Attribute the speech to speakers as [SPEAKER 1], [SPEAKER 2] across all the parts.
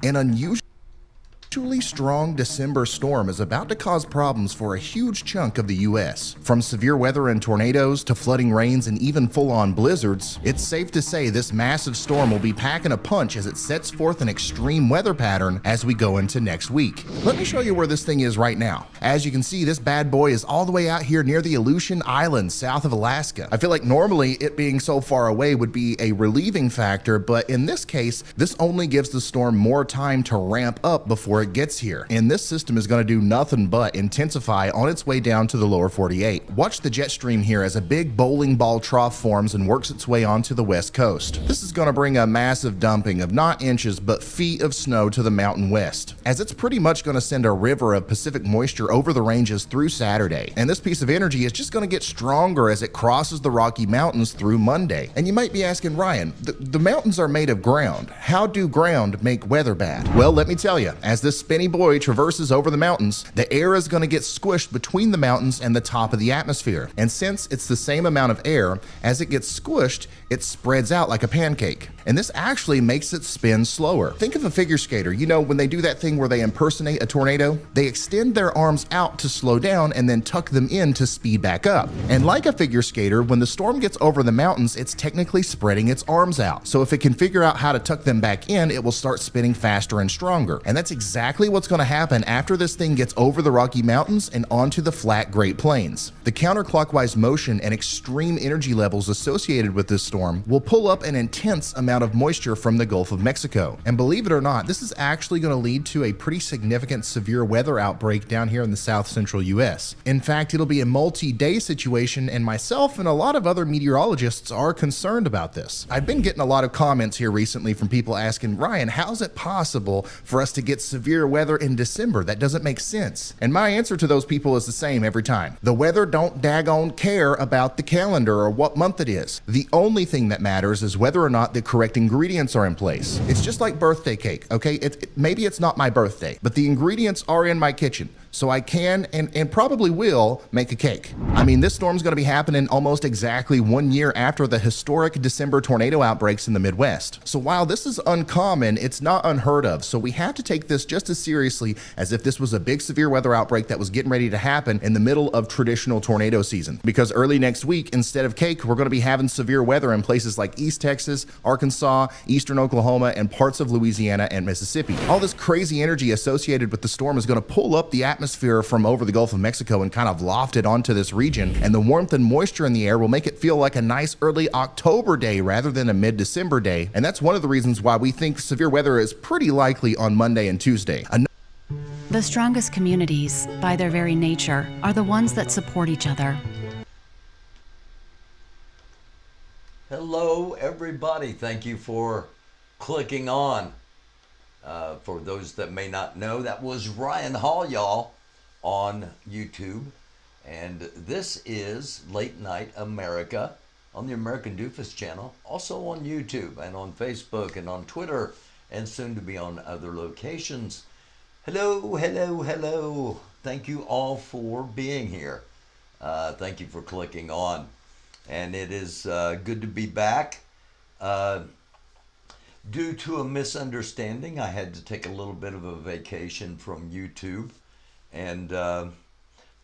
[SPEAKER 1] An unusually strong December storm is about to cause problems for a huge chunk of the U.S. From severe weather and tornadoes to flooding rains and even full-on blizzards, it's safe to say this massive storm will be packing a punch as it sets forth an extreme weather pattern as we go into next week. Let me show you where this thing is right now. As you can see, this bad boy is all the way out here near the Aleutian Islands, south of Alaska. I feel like normally it being so far away would be a relieving factor, but in this case, this only gives the storm more time to ramp up before it gets here. And this system is going to do nothing but intensify on its way down to the lower 48. Watch the jet stream here as a big bowling ball trough forms and works its way onto the west coast. This is going to bring a massive dumping of not inches but feet of snow to the mountain west, as it's pretty much going to send a river of Pacific moisture over the ranges through Saturday. And this piece of energy is just going to get stronger as it crosses the Rocky Mountains through Monday. And you might be asking, Ryan, the mountains are made of ground. How do ground make weather bad? Well, let me tell you, as this spinny boy traverses over the mountains, the air is going to get squished between the mountains and the top of the atmosphere. And since it's the same amount of air, as it gets squished, it spreads out like a pancake. And this actually makes it spin slower. Think of a figure skater. You know, when they do that thing where they impersonate a tornado, they extend their arms out to slow down and then tuck them in to speed back up. And like a figure skater, when the storm gets over the mountains, it's technically spreading its arms out. So if it can figure out how to tuck them back in, it will start spinning faster and stronger. And that's exactly what's going to happen after this thing gets over the Rocky Mountains and onto the flat Great Plains. The counterclockwise motion and extreme energy levels associated with this storm will pull up an intense amount of moisture from the Gulf of Mexico. And believe it or not, this is actually going to lead to a pretty significant severe weather outbreak down here in the south central US. In fact, it'll be a multi-day situation, and myself and a lot of other meteorologists are concerned about this. I've been getting a lot of comments here recently from people asking, Ryan, how's it possible for us to get severe weather in December? That doesn't make sense. And my answer to those people is the same every time. The weather don't daggone care about the calendar or what month it is. The only thing that matters is whether or not the correct ingredients are in place. It's just like birthday cake, okay? Maybe it's not my birthday, but the ingredients are in my kitchen. So I can and probably will make a cake. I mean, this storm's going to be happening almost exactly 1 year after the historic December tornado outbreaks in the Midwest. So while this is uncommon, it's not unheard of. So we have to take this just as seriously as if this was a big severe weather outbreak that was getting ready to happen in the middle of traditional tornado season. Because early next week, instead of cake, we're going to be having severe weather in places like East Texas, Arkansas, Eastern Oklahoma, and parts of Louisiana and Mississippi. All this crazy energy associated with the storm is going to pull up the atmosphere from over the Gulf of Mexico and kind of loft it onto this region, and the warmth and moisture in the air will make it feel like a nice early October day rather than a mid-December day, and that's one of the reasons why we think severe weather is pretty likely on Monday and Tuesday.
[SPEAKER 2] The strongest communities, by their very nature, are the ones that support each other.
[SPEAKER 3] Hello, everybody. Thank you for clicking on. For those that may not know, that was Ryan Hall, y'all, on YouTube. And this is Late Night America on the American Doofus channel, also on YouTube and on Facebook and on Twitter, and soon to be on other locations. Hello, hello, hello. Thank you all for being here. Thank you for clicking on. And it is good to be back. Due to a misunderstanding, I had to take a little bit of a vacation from YouTube, and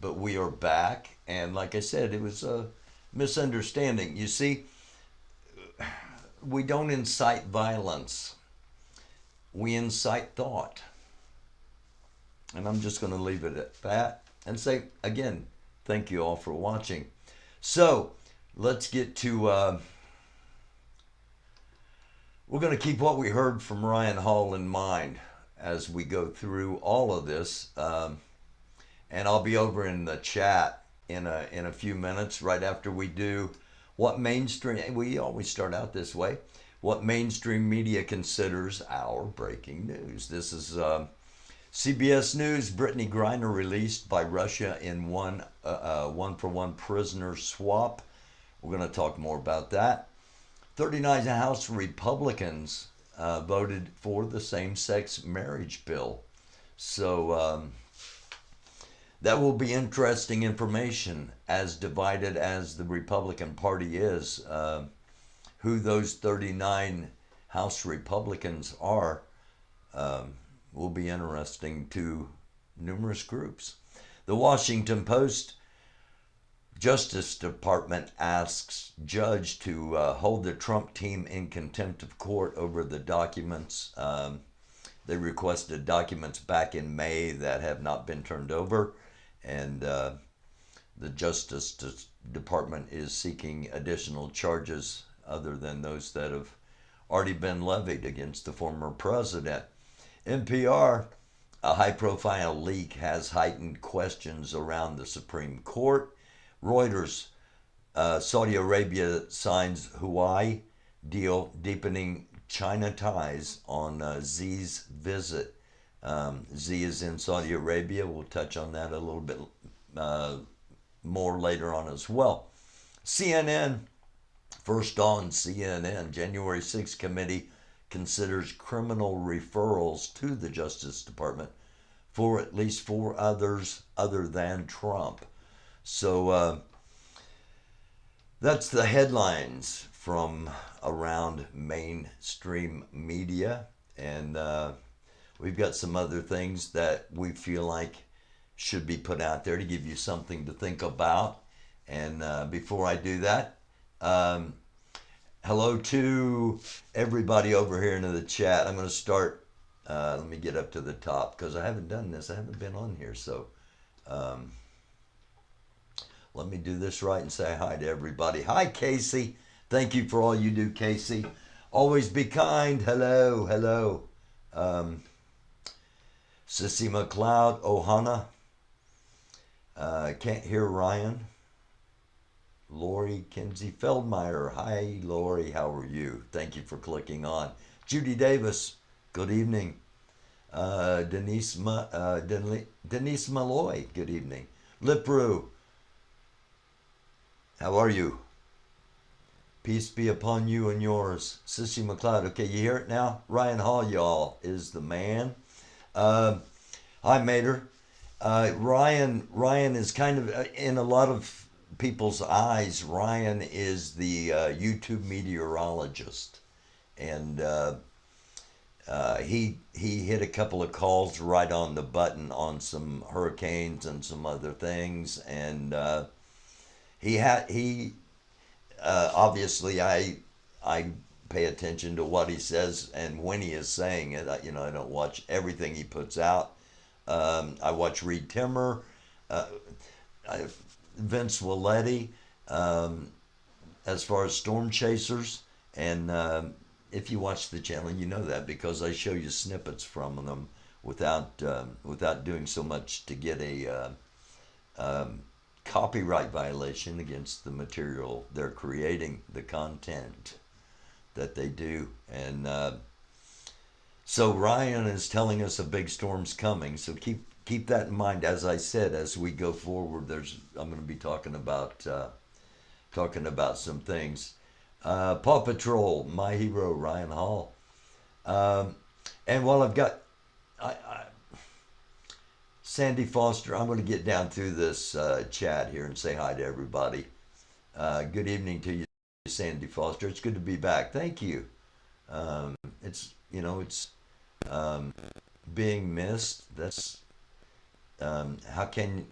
[SPEAKER 3] but we are back. And like I said, it was a misunderstanding. You see, we don't incite violence. We incite thought. And I'm just going to leave it at that and say, again, thank you all for watching. So let's get to... we're going to keep what we heard from Ryan Hall in mind as we go through all of this. And I'll be over in the chat in a few minutes, right after we do what mainstream, we always start out this way, what mainstream media considers our breaking news. This is CBS News. Brittany Griner released by Russia in one-for-one prisoner swap. We're going to talk more about that. 39 House Republicans voted for the same-sex marriage bill. So that will be interesting information, as divided as the Republican Party is. Who those 39 House Republicans are will be interesting to numerous groups. The Washington Post Justice Department asks judge to hold the Trump team in contempt of court over the documents. They requested documents back in May that have not been turned over, and the Justice Department is seeking additional charges other than those that have already been levied against the former president. NPR, a high-profile leak has heightened questions around the Supreme Court. Reuters, Saudi Arabia signs Hawaii deal deepening China ties on Xi's visit. Xi is in Saudi Arabia. We'll touch on that a little bit more later on as well. CNN, first on CNN, January 6th committee considers criminal referrals to the Justice Department for at least 4 others other than Trump. So that's the headlines from around mainstream media. And we've got some other things that we feel like should be put out there to give you something to think about. And before I do that, hello to everybody over here in the chat. I'm going to start, let me get up to the top because I haven't done this. I haven't been on here. So let me do this right and say hi to everybody. Hi, Casey. Thank you for all you do, Casey. Always be kind. Hello, hello. Sissy McLeod, Ohana. Can't hear Ryan. Lori Kinsey Feldmeyer. Hi, Lori. How are you? Thank you for clicking on. Judy Davis. Good evening. Denise Malloy. Good evening. Lipru. How are you? Peace be upon you and yours. Sissy McLeod. Okay, you hear it now? Ryan Hall, y'all, is the man. Hi, Mater. Ryan is kind of, in a lot of people's eyes, Ryan is the YouTube meteorologist. And he hit a couple of calls right on the button on some hurricanes and some other things. And obviously I pay attention to what he says and when he is saying it. I don't watch everything he puts out. I watch Reed Timmer, Vince Willetti, as far as Storm Chasers. And if you watch the channel, you know that because I show you snippets from them without doing so much to get a copyright violation against the material they're creating, the content that they do. And so Ryan is telling us a big storm's coming. So keep that in mind. As I said, as we go forward, I'm going to be talking about some things. Paw Patrol, my hero, Ryan Hall. And while I've got Sandy Foster, I'm going to get down through this chat here and say hi to everybody. Good evening to you, Sandy Foster. It's good to be back. Thank you. It's being missed. That's how can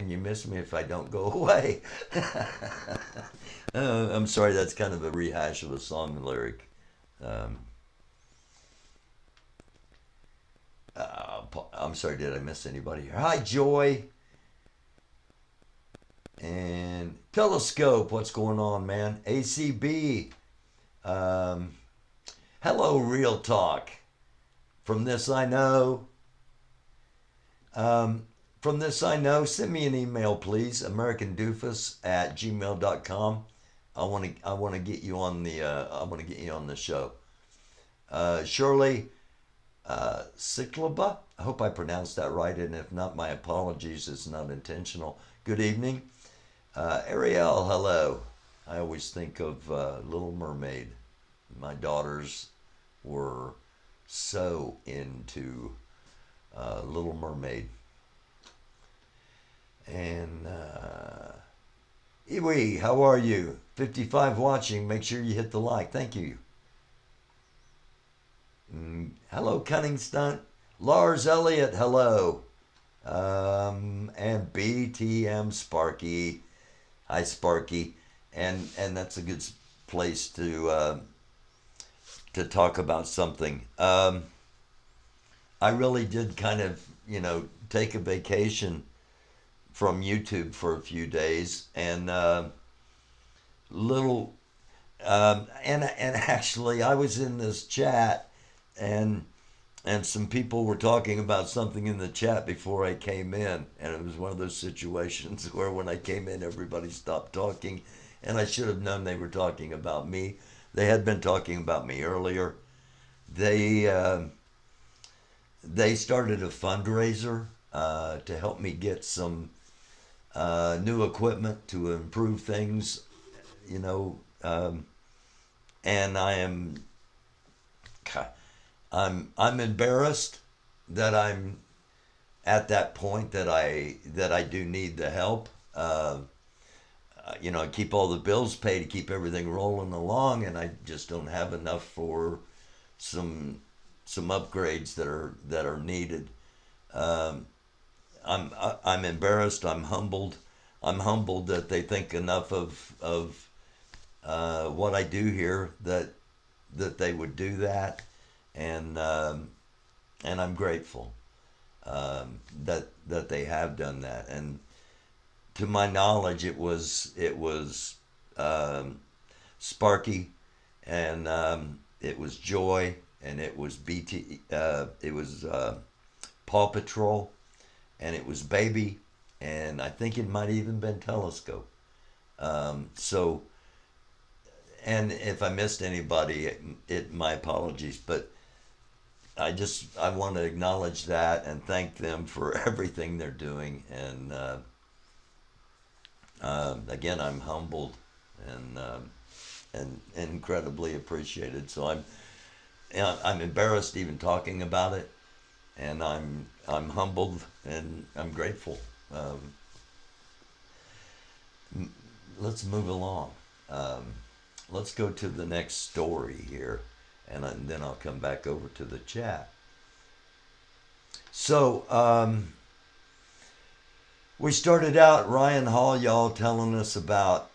[SPEAKER 3] you miss me if I don't go away? I'm sorry, that's kind of a rehash of a song lyric. I'm sorry, did I miss anybody here? Hi, Joy. And Telescope, what's going on, man? ACB. Hello, Real Talk. From this I know. From this I know, send me an email, please. americandufus@gmail.com. I want to get you on the show. Shirley Cyclaba. I hope I pronounced that right, and if not, my apologies. It's not intentional. Good evening. Ariel, hello. I always think of Little Mermaid. My daughters were so into Little Mermaid. And Iwi, how are you? 55 watching. Make sure you hit the like. Thank you. Hello, Cunning Stunt. Lars Elliott, hello. And BTM Sparky. Hi, Sparky. And that's a good place to talk about something. I really did kind of, take a vacation from YouTube for a few days, and little and actually I was in this chat, and some people were talking about something in the chat before I came in, and it was one of those situations where when I came in everybody stopped talking, and I should have known they were talking about me. They had been talking about me earlier. They started a fundraiser to help me get some new equipment to improve things, and I'm embarrassed that I'm at that point that I do need the help. I keep all the bills paid to keep everything rolling along, and I just don't have enough for some upgrades that are needed. I'm embarrassed. I'm humbled. I'm humbled that they think enough of what I do here that they would do that, and I'm grateful that they have done that. And to my knowledge, it was Sparky, and it was Joy, and it was Paw Patrol, and it was Baby, and I think it might even been Telescope. So, and if I missed anybody, my apologies, but I want to acknowledge that and thank them for everything they're doing. And again, I'm humbled and incredibly appreciated. So I'm embarrassed even talking about it, and I'm humbled and I'm grateful. Let's move along. Let's go to the next story here, and then I'll come back over to the chat. So we started out, Ryan Hall, y'all, telling us about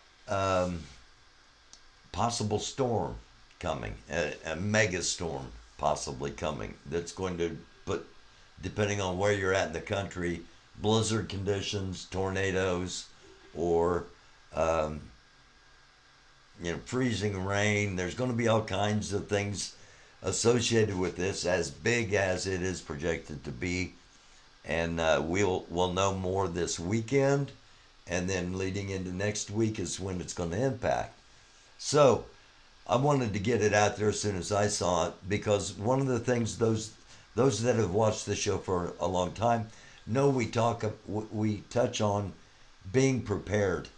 [SPEAKER 3] possible storm coming, a mega storm possibly coming, that's going to put, depending on where you're at in the country, blizzard conditions, tornadoes, or freezing rain. There's going to be all kinds of things associated with this, as big as it is projected to be. And we'll know more this weekend, and then leading into next week is when it's going to impact. So I wanted to get it out there as soon as I saw it, because one of the things those that have watched the show for a long time know we touch on being prepared,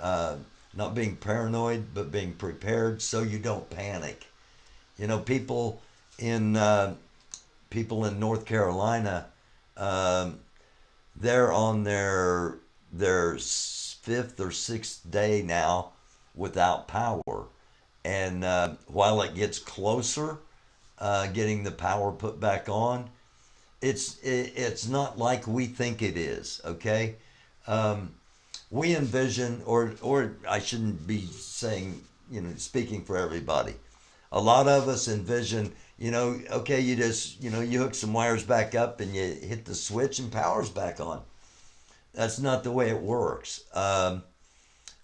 [SPEAKER 3] not being paranoid, but being prepared so you don't panic. People in North Carolina, they're on their 5th or 6th day now without power, and while it gets closer, getting the power put back on, it's not like we think it is. Okay, we envision, or I shouldn't be saying, speaking for everybody. A lot of us envision, okay, you just, you hook some wires back up and you hit the switch and power's back on. That's not the way it works,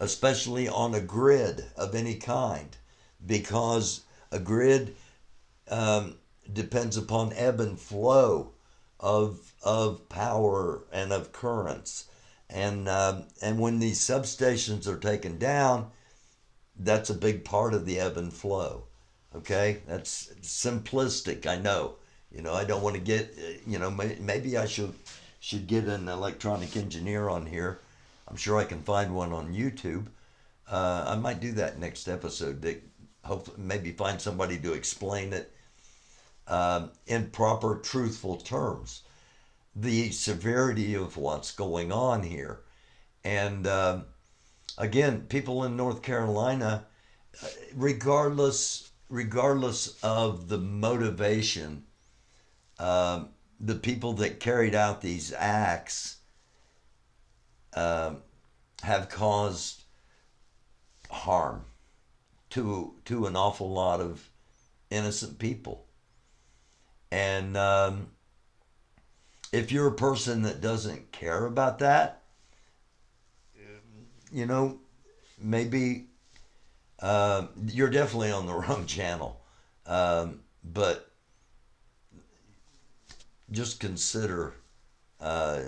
[SPEAKER 3] especially on a grid of any kind, because a grid depends upon ebb and flow of power and of currents. And when these substations are taken down, that's a big part of the ebb and flow. Okay, that's simplistic. I know. I don't want to get. Maybe I should get an electronic engineer on here. I'm sure I can find one on YouTube. I might do that next episode. That hopefully maybe find somebody to explain it in proper, truthful terms, the severity of what's going on here. And again, people in North Carolina, regardless of the motivation, the people that carried out these acts have caused harm to an awful lot of innocent people. And if you're a person that doesn't care about that, you know, maybe you're definitely on the wrong channel. But just consider who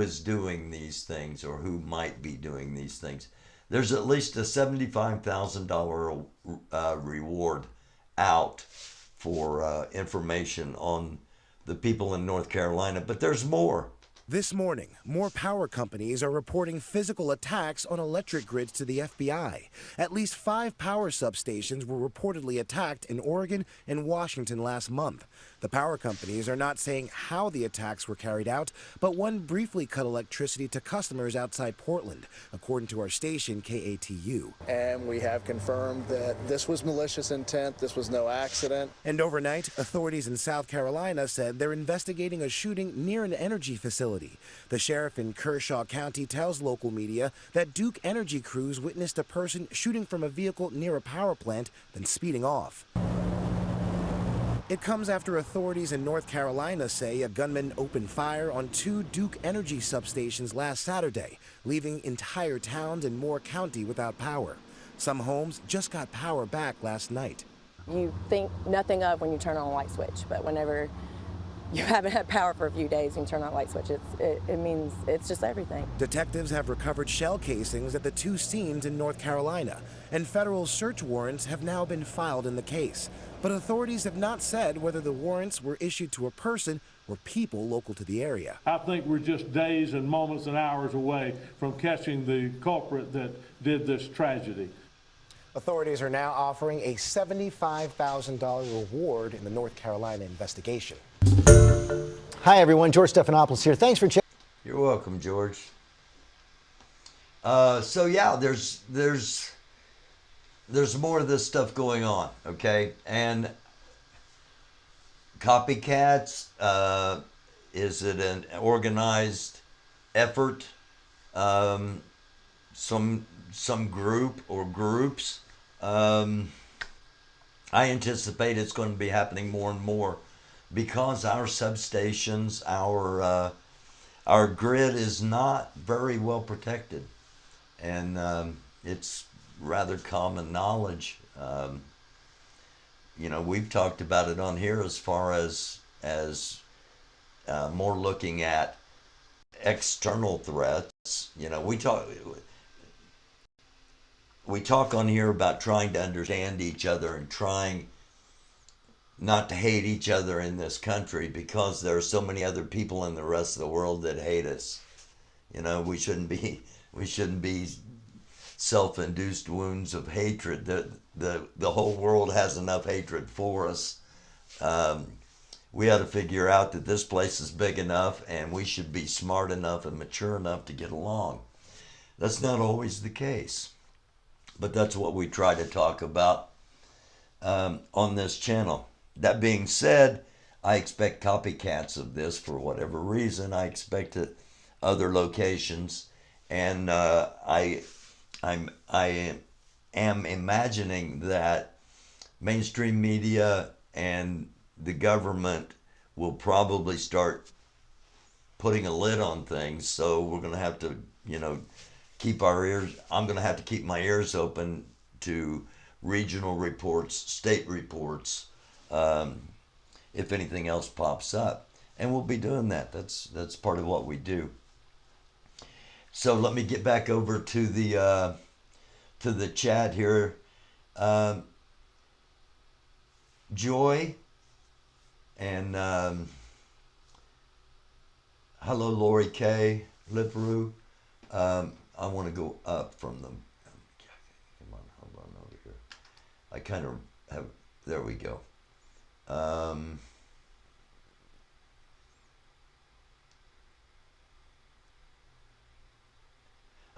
[SPEAKER 3] is doing these things or who might be doing these things. There's at least a $75,000 reward out for information on the people in North Carolina, but there's more.
[SPEAKER 4] This morning, more power companies are reporting physical attacks on electric grids to the FBI. At least 5 power substations were reportedly attacked in Oregon and Washington last month. The power companies are not saying how the attacks were carried out, but one briefly cut electricity to customers outside Portland, according to our station, KATU.
[SPEAKER 5] And we have confirmed that this was malicious intent, this was no accident.
[SPEAKER 4] And overnight, authorities in South Carolina said they're investigating a shooting near an energy facility. The sheriff in Kershaw County tells local media that Duke Energy crews witnessed a person shooting from a vehicle near a power plant, then speeding off. It comes after authorities in North Carolina say a gunman opened fire on 2 Duke Energy substations last Saturday, leaving entire towns in Moore County without power. Some homes just got power back last night.
[SPEAKER 6] You think nothing of when you turn on a light switch, but whenever you haven't had power for a few days and you turn on a light switch, it means it's just everything.
[SPEAKER 4] Detectives have recovered shell casings at the 2 scenes in North Carolina, and federal search warrants have now been filed in the case. But authorities have not said whether the warrants were issued to a person or people local to the area.
[SPEAKER 7] I think we're just days and moments and hours away from catching the culprit that did this tragedy.
[SPEAKER 4] Authorities are now offering a $75,000 reward in the North Carolina investigation.
[SPEAKER 8] Hi, everyone. George Stephanopoulos here. Thanks for checking.
[SPEAKER 3] You're welcome, George. So yeah, there's more of this stuff going on, okay? And copycats, is it an organized effort? Some group or groups? I anticipate it's going to be happening more and more because our substations, our grid is not very well protected, and it's rather common knowledge. You know, we've talked about it on here as far as more looking at external threats. You know, we talk on here about trying to understand each other and trying not to hate each other in this country because there are so many other people in the rest of the world that hate us. You know, we shouldn't be self-induced wounds of hatred. The whole world has enough hatred for us. We ought to figure out that this place is big enough and we should be smart enough and mature enough to get along. That's not always the case, but that's what we try to talk about on this channel. That being said, I expect copycats of this for whatever reason. I expect it other locations, and I am imagining that mainstream media and the government will probably start putting a lid on things. So we're going to have to, you know, keep our ears. I'm going to have to keep my ears open to regional reports, state reports, if anything else pops up, and we'll be doing that. That's part of what we do. So let me get back over to the chat here. Joy and hello, Lori K. Liveru. I want to go up from them. Come on, hold on over here. I kind of have. There we go.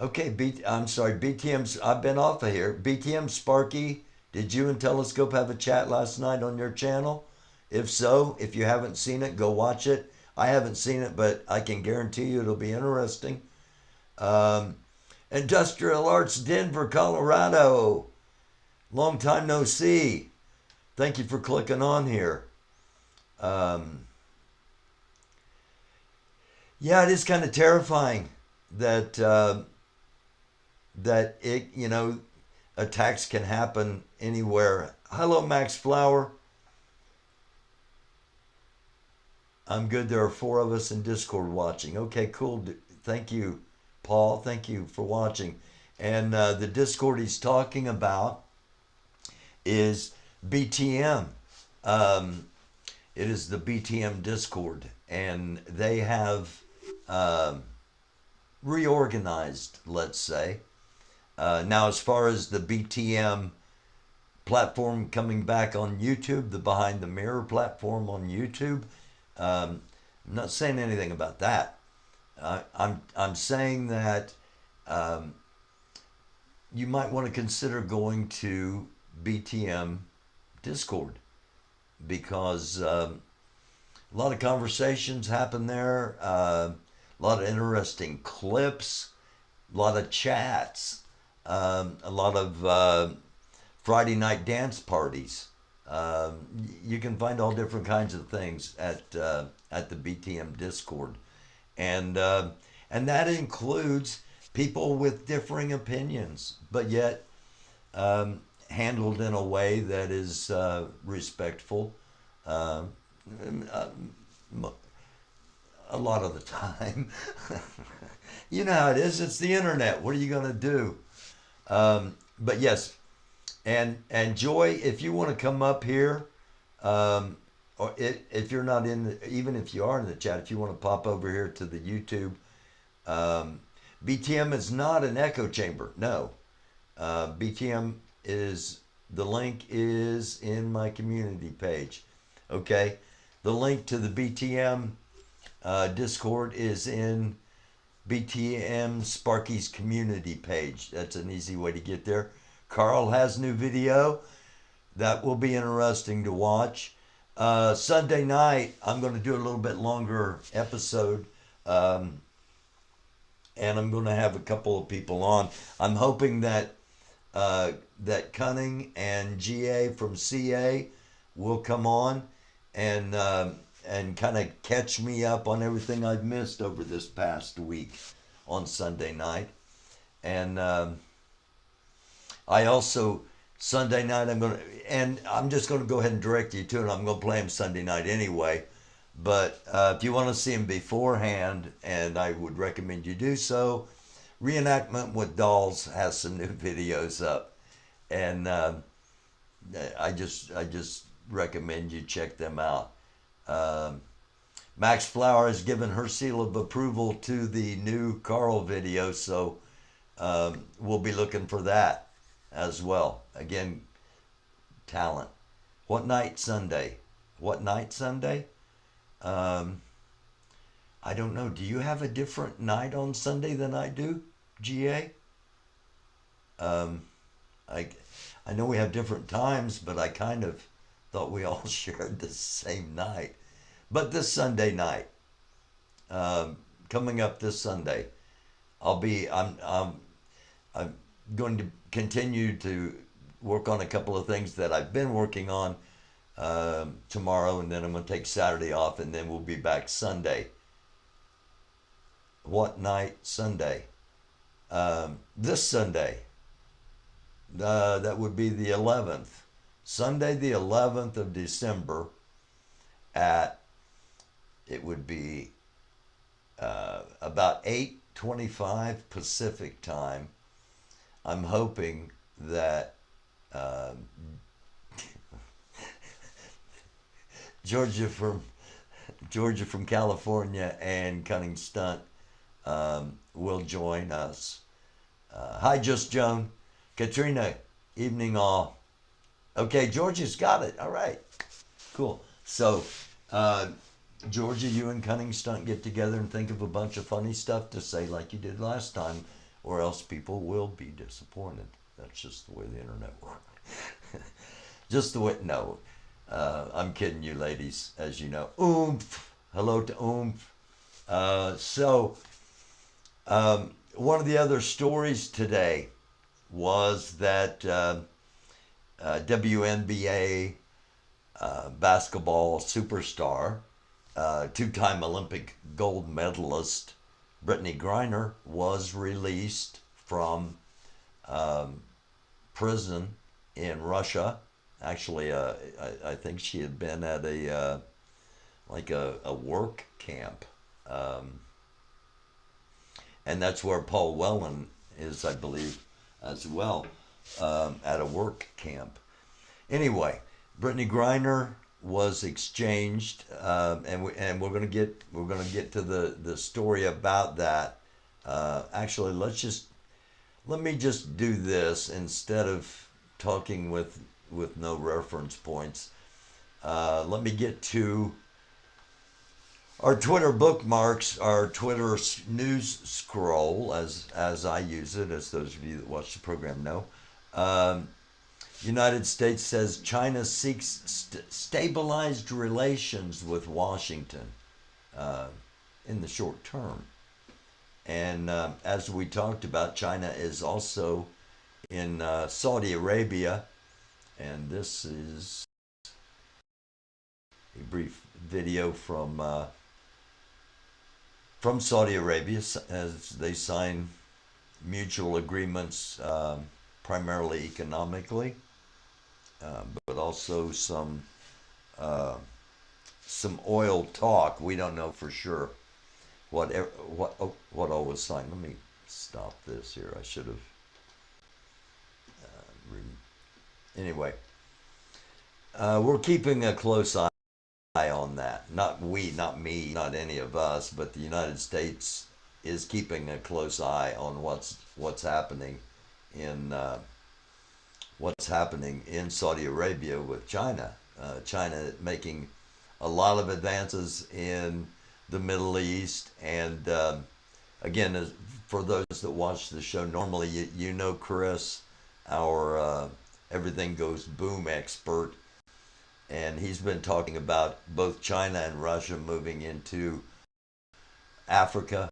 [SPEAKER 3] Okay, I'm sorry, BTM's, I've been off of here. BTM Sparky, did you and Telescope have a chat last night on your channel? If so, if you haven't seen it, go watch it. I haven't seen it, but I can guarantee you it'll be interesting. Industrial Arts, Denver, Colorado. Long time no see. Thank you for clicking on here. Yeah, it is kind of terrifying that that it, attacks can happen anywhere. Hello, Max Flower. I'm good. There are 4 of us in Discord watching. Okay, cool. Thank you, Paul. Thank you for watching. And the Discord he's talking about is BTM. It is the BTM Discord, and they have reorganized, let's say. Now, as far as the BTM platform coming back on YouTube, the Behind the Mirror platform on YouTube, I'm not saying anything about that. I'm saying that you might want to consider going to BTM Discord, because a lot of conversations happen there, a lot of interesting clips, a lot of chats, a lot of Friday night dance parties. You can find all different kinds of things at the BTM Discord, and that includes people with differing opinions, but yet handled in a way that is respectful. A lot of the time. You know how it is. It's the internet. What are you going to do? But yes, and Joy, if you want to come up here, or if you're not even if you are in the chat, if you want to pop over here to the YouTube, BTM is not an echo chamber. No, BTM is, the link is in my community page. Okay, the link to the BTM Discord is in BTM Sparky's community page. That's an easy way to get there. Carl has new video. That will be interesting to watch. Sunday night, I'm going to do a little bit longer episode. And I'm going to have a couple of people on. I'm hoping that that Cunning and GA from CA will come on and kind of catch me up on everything I've missed over this past week on Sunday night. And I also, Sunday night, I'm just going to go ahead and direct you to it. I'm going to play him Sunday night anyway. But if you want to see him beforehand, and I would recommend you do so, Reenactment with Dolls has some new videos up. And I just recommend you check them out. Max Flower has given her seal of approval to the new Carl video, so we'll be looking for that as well. Again, talent. What night Sunday? What night Sunday? I don't know. Do you have a different night on Sunday than I do, GA? I know we have different times, but I kind of thought we all shared the same night. But this Sunday night, coming up this Sunday, I'm going to continue to work on a couple of things that I've been working on tomorrow, and then I'm going to take Saturday off, and then we'll be back Sunday. What night Sunday? This Sunday. That would be the 11th. Sunday the 11th of December it would be about 8:25 Pacific time. I'm hoping that Georgia from California and Cunning Stunt will join us. Hi, Just Joan. Katrina, evening all. Okay, Georgia's got it. All right. Cool. So, Georgia, you and Cunning Stunt get together and think of a bunch of funny stuff to say like you did last time, or else people will be disappointed. That's just the way the internet works. Just the way, no. I'm kidding you, ladies, as you know. Oomph. Hello to Oomph. One of the other stories today was that WNBA basketball superstar, two-time Olympic gold medalist Brittany Griner was released from prison in Russia. Actually, I think she had been at a work camp, and that's where Paul Whelan is, I believe, as well, at a work camp. Anyway, Brittany Griner was exchanged, and we're gonna get to the story about that. Actually, let me just do this instead of talking with no reference points. Let me get to our Twitter bookmarks, our Twitter news scroll, as I use it, as those of you that watch the program know. United States says China seeks stabilized relations with Washington in the short term. And as we talked about, China is also in Saudi Arabia. And this is a brief video from Saudi Arabia as they sign mutual agreements, primarily economically, but also some oil talk. We don't know for sure what all was signed. Let me stop this here. I should have. Anyway, we're keeping a close eye on that. Not me, not any of us, but the United States is keeping a close eye on what's happening in Saudi Arabia with China. China making a lot of advances in the Middle East, and again, for those that watch the show normally, you know Chris, our everything goes boom expert, and he's been talking about both China and Russia moving into Africa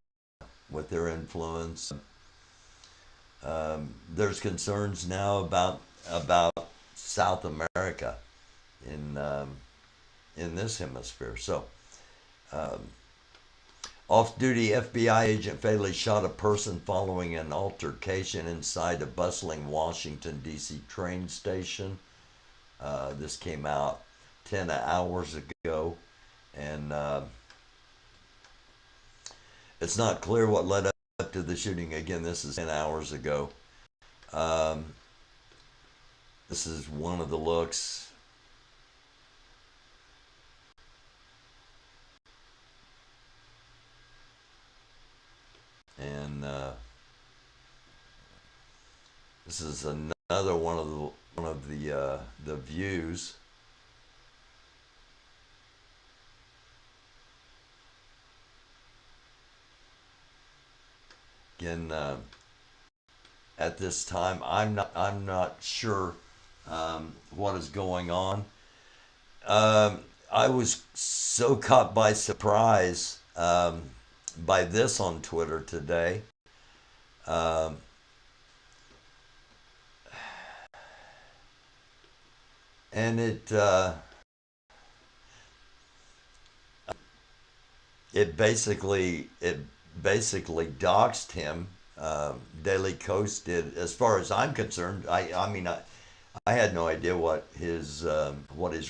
[SPEAKER 3] with their influence. There's concerns now about South America in this hemisphere. So, off-duty FBI agent fatally shot a person following an altercation inside a bustling Washington, D.C. train station. This came out 10 hours ago, and it's not clear what led up to the shooting. Again, this is 10 hours ago. This is one of the looks. And this is another one of the views. Again, at this time, I'm not sure what is going on. I was so caught by surprise by this on Twitter today. And it basically doxed him. Daily Kos did, as far as I'm concerned. I mean, I had no idea what his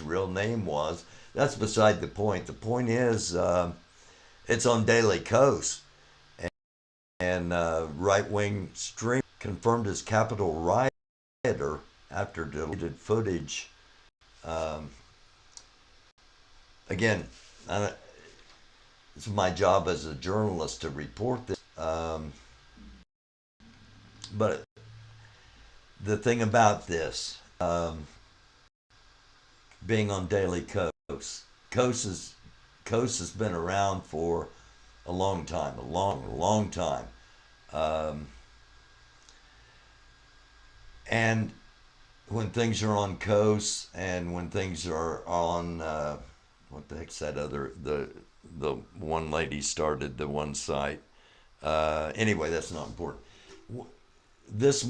[SPEAKER 3] real name was. That's beside the point. The point is, it's on Daily Kos, and right-wing stream confirmed as Capitol rioter after deleted footage. Again, it's my job as a journalist to report this. But the thing about this, being on Daily Kos, Kos has been around for a long time, a long time. And when things are on coast and when things are on what the heck's that other the one lady started the one site. Anyway, that's not important. This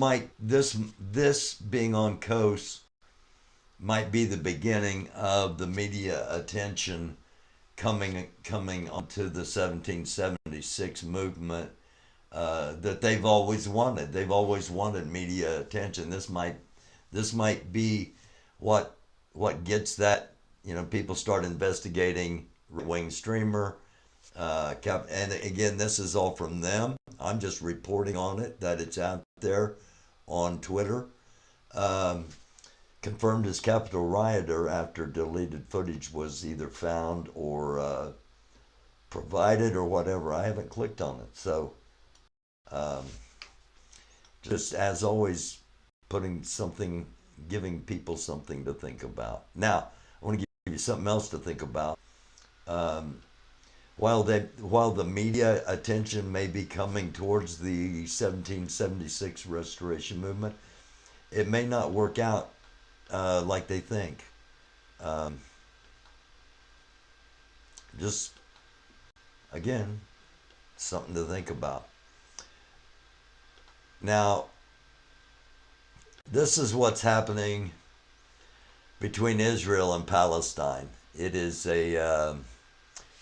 [SPEAKER 3] being on coast might be the beginning of the media attention coming onto the 1776 movement that they've always wanted. They've always wanted media attention. This might be what gets that. People start investigating wing streamer. And again, this is all from them. I'm just reporting on it, that it's out there on Twitter. Confirmed as Capitol rioter after deleted footage was either found or provided or whatever. I haven't clicked on it. So just as always, giving people something to think about. Now, I want to give you something else to think about. While the media attention may be coming towards the 1776 restoration movement, it may not work out like they think. Just, again, something to think about. Now, this is what's happening between Israel and Palestine. It is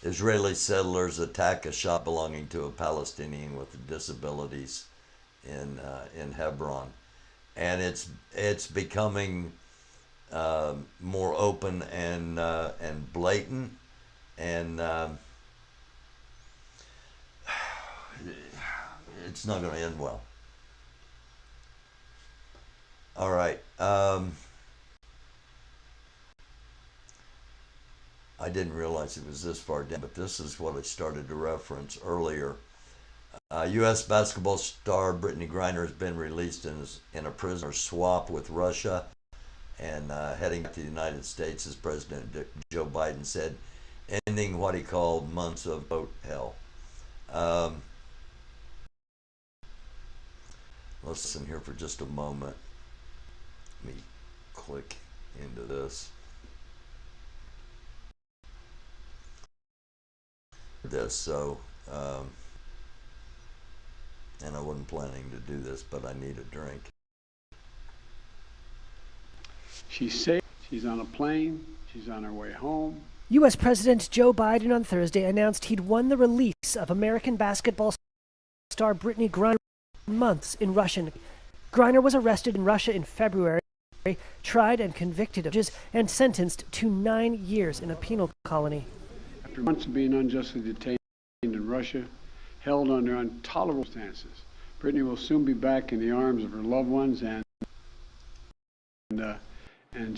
[SPEAKER 3] Israeli settlers attack a shop belonging to a Palestinian with disabilities in Hebron, and it's becoming more open and blatant, and it's not going to end well. All right. I didn't realize it was this far down, but this is what I started to reference earlier. U.S. basketball star Brittany Griner has been released in a prisoner swap with Russia and heading to the United States, as President Joe Biden said, ending what he called months of vote hell. Let's listen here for just a moment. Let me click into this. So and I wasn't planning to do this, but I need a drink.
[SPEAKER 9] She's safe. She's on a plane. She's on her way home.
[SPEAKER 10] U.S. President Joe Biden on Thursday announced he'd won the release of American basketball star Brittany Griner months in Russia. Griner was arrested in Russia in February, tried and convicted of charges, and sentenced to 9 years in a penal colony.
[SPEAKER 9] After months of being unjustly detained in Russia, held under intolerable circumstances, Brittany will soon be back in the arms of her loved ones, and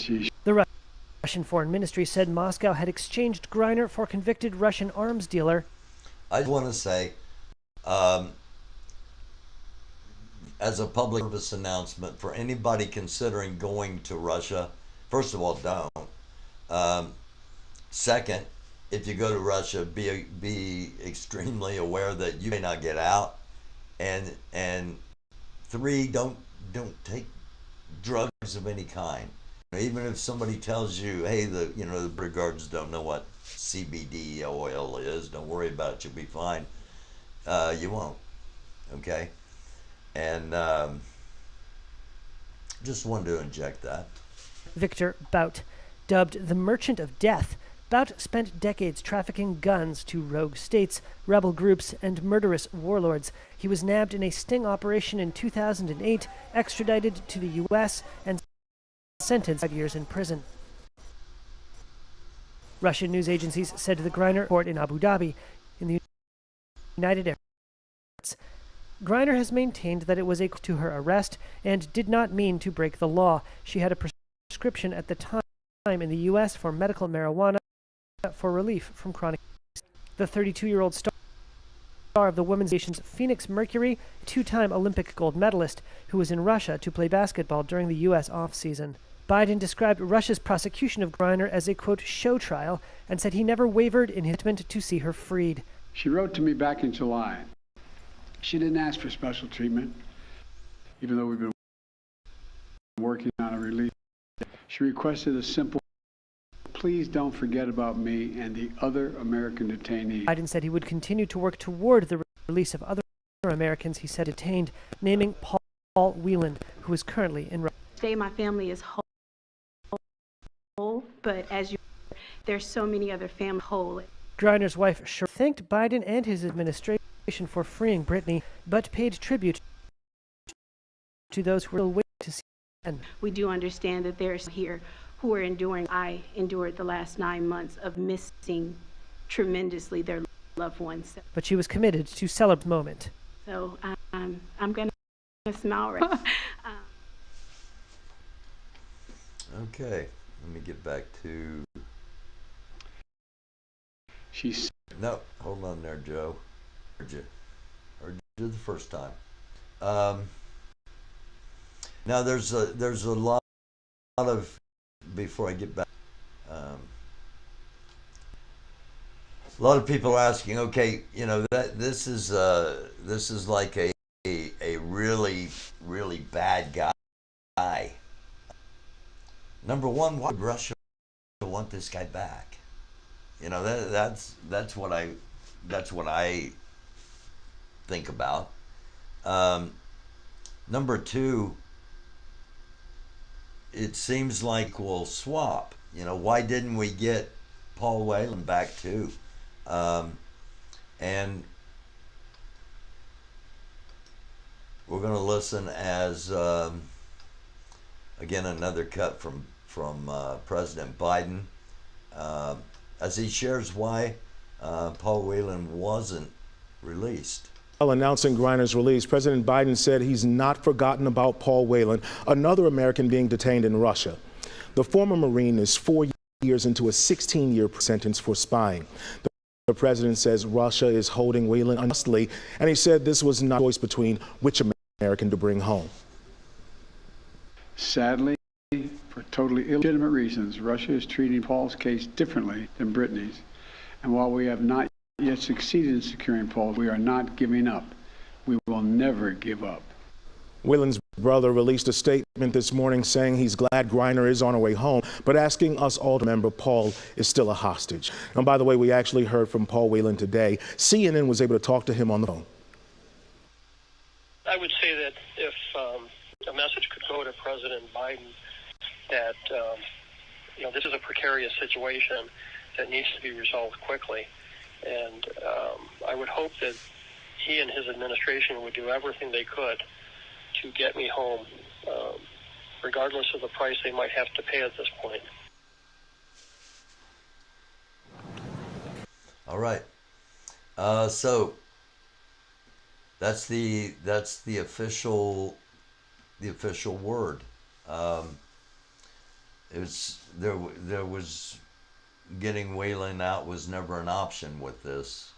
[SPEAKER 9] she.
[SPEAKER 10] The Russian Foreign Ministry said Moscow had exchanged Griner for convicted Russian arms dealer.
[SPEAKER 3] I want to say, as a public service announcement for anybody considering going to Russia, first of all, don't. Second, if you go to Russia, be extremely aware that you may not get out, and three, don't take drugs of any kind. Even if somebody tells you, hey, the bodyguards don't know what CBD oil is, don't worry about it, you'll be fine. You won't, okay? And just wanted to inject that.
[SPEAKER 10] Victor Bout, dubbed the Merchant of Death, Bout spent decades trafficking guns to rogue states, rebel groups, and murderous warlords. He was nabbed in a sting operation in 2008, extradited to the U.S., and sentenced 5 years in prison. Russian news agencies said the Griner court in Abu Dhabi, in the United Arab Emirates. Griner has maintained that it was to her arrest and did not mean to break the law. She had a prescription at the time in the U.S. for medical marijuana for relief from chronic. The 32-year-old star of the women's nation's Phoenix Mercury, two-time Olympic gold medalist, who was in Russia to play basketball during the U.S. off-season. Biden described Russia's prosecution of Griner as a, quote, show trial, and said he never wavered in his commitment to see her freed.
[SPEAKER 9] She wrote to me back in July. She didn't ask for special treatment, even though we've been working on a release. She requested a simple, please don't forget about me and the other American detainees.
[SPEAKER 10] Biden said he would continue to work toward the release of other Americans he said detained, naming Paul Whelan, who is currently in Russia.
[SPEAKER 11] Today my family is whole, but as you there's so many other families whole.
[SPEAKER 10] Griner's wife thanked Biden and his administration for freeing Brittany, but paid tribute to those who were still waiting to see him.
[SPEAKER 11] We do understand that there's here who are enduring. I endured the last 9 months of missing tremendously their loved ones.
[SPEAKER 10] But she was committed to celebrate the moment.
[SPEAKER 11] So I'm going to smile right
[SPEAKER 3] Okay, let me get back to... No, hold on there, Joe. Heard you the first time. Now there's a lot of, before I get back, a lot of people are asking, okay, you know, that this is like a really bad guy. Number one, why would Russia want this guy back? You know, that's what I think about. Number two, it seems like we'll swap. You know, why didn't we get Paul Whelan back too? And we're going to listen as again another cut from President Biden. As he shares why Paul Whelan wasn't released.
[SPEAKER 12] While announcing Griner's release, President Biden said he's not forgotten about Paul Whelan, another American being detained in Russia. The former Marine is 4 years into a 16-year sentence for spying. The president says Russia is holding Whelan unjustly, and he said this was not a choice between which American to bring home.
[SPEAKER 9] Sadly, for totally illegitimate reasons, Russia is treating Paul's case differently than Brittany's. And while we have not yet succeeded in securing Paul, we are not giving up. We will never give up.
[SPEAKER 12] Whelan's brother released a statement this morning saying he's glad Griner is on her way home, but asking us all to remember Paul is still a hostage. And by the way, we actually heard from Paul Whelan today. CNN was able to talk to him on the phone.
[SPEAKER 13] I would say that if a message could go to President Biden that you know, this is a precarious situation that needs to be resolved quickly, and I would hope that he and his administration would do everything they could to get me home, regardless of the price they might have to pay at this point.
[SPEAKER 3] All right. So that's the official word. There was getting Whelan out was never an option with this.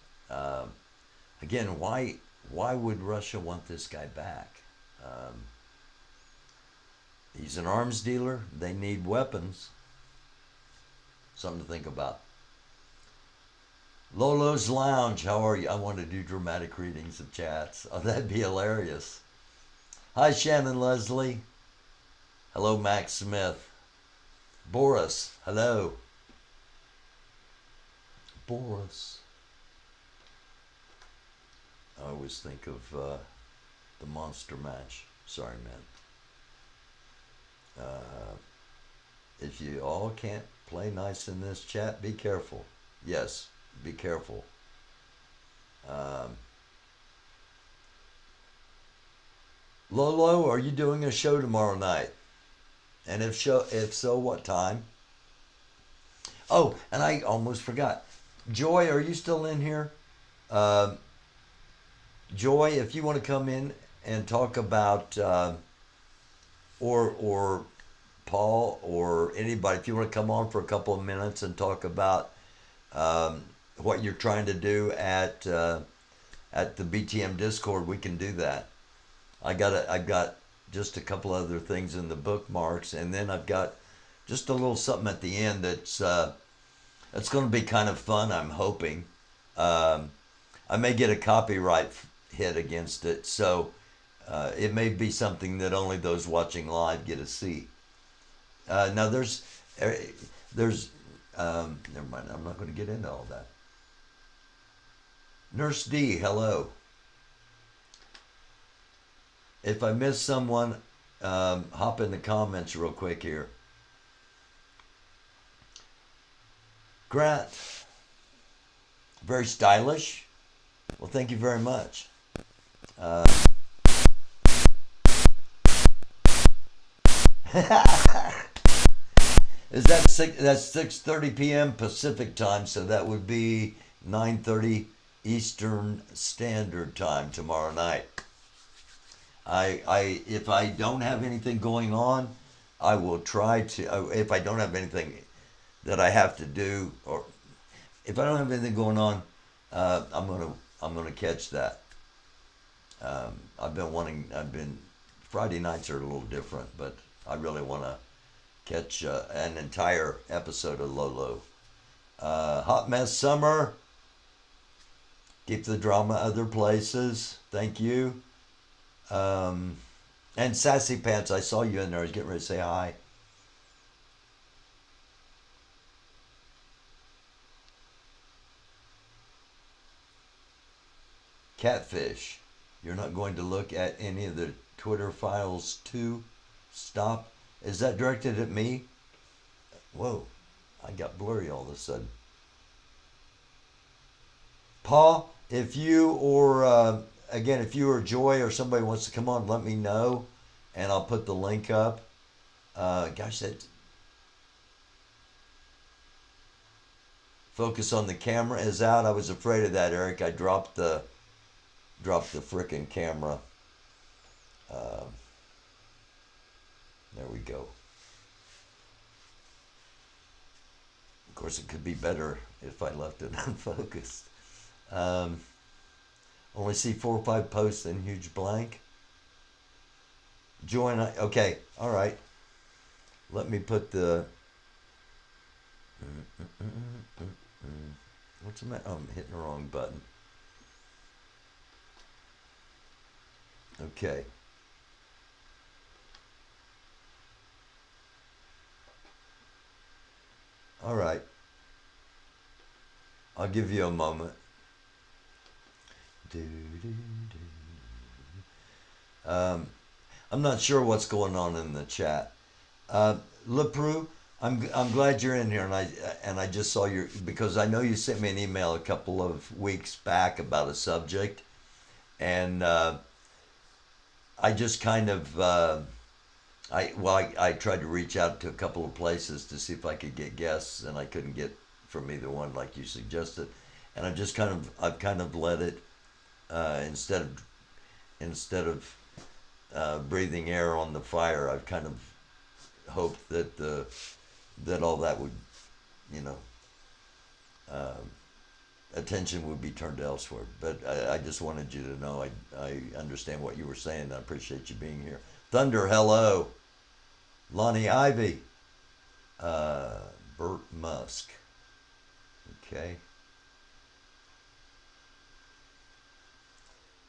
[SPEAKER 3] Again, why would Russia want this guy back? He's an arms dealer. They need weapons. Something to think about. Lolo's Lounge, how are you? I want to do dramatic readings of chats. Oh, that'd be hilarious. Hi, Shannon Leslie. Hello, Max Smith. Boris, hello. Boris. I always think of the Monster Mash. Sorry, man. If you all can't play nice in this chat, be careful. Yes, be careful. Lolo, are you doing a show tomorrow night? And if so, what time? Oh, and I almost forgot. Joy, are you still in here? Joy, if you want to come in and talk about, or Paul or anybody, if you want to come on for a couple of minutes and talk about what you're trying to do at the BTM Discord, we can do that. I've got just a couple other things in the bookmarks, and then I've got just a little something at the end that's going to be kind of fun, I'm hoping. I may get a copyright hit against it, so It may be something that only those watching live get to see. Now there's never mind, I'm not going to get into all that. Nurse D, hello. If I miss someone, hop in the comments real quick here. Grant, very stylish. Well, thank you very much. Is that that's 6:30 p.m. Pacific time, so that would be 9:30 Eastern Standard Time tomorrow night. If I don't have anything going on, I will try to. If I don't have anything that I have to do, or if I don't have anything going on, I'm gonna catch that. Friday nights are a little different, but I really want to catch an entire episode of Lolo. Hot Mess Summer. Keep the drama other places. Thank you. And Sassy Pants, I saw you in there. I was getting ready to say hi. Catfish. You're not going to look at any of the Twitter files too? Stop. Is that directed at me? Whoa. I got blurry all of a sudden. Paul, if you or, again, if you or Joy or somebody wants to come on, let me know. And I'll put the link up. Gosh, that... Focus on the camera is out. I was afraid of that, Eric. I dropped the frickin' camera. There we go. Of course, it could be better if I left it unfocused. Only see 4 or 5 posts in huge blank. Join. Okay. All right. Let me put the... What's the matter? Oh, I'm hitting the wrong button. Okay. All right. I'll give you a moment. I'm not sure what's going on in the chat. LePru, I'm glad you're in here, and I just saw your, because I know you sent me an email a couple of weeks back about a subject, and I just kind of I tried to reach out to a couple of places to see if I could get guests, and I couldn't get from either one like you suggested, and I've kind of let it instead of breathing air on the fire. I've kind of hoped that that all that would, attention would be turned elsewhere. But I just wanted you to know I understand what you were saying, and I appreciate you being here. Thunder, hello. Lonnie Ivy. Bert Musk. Okay.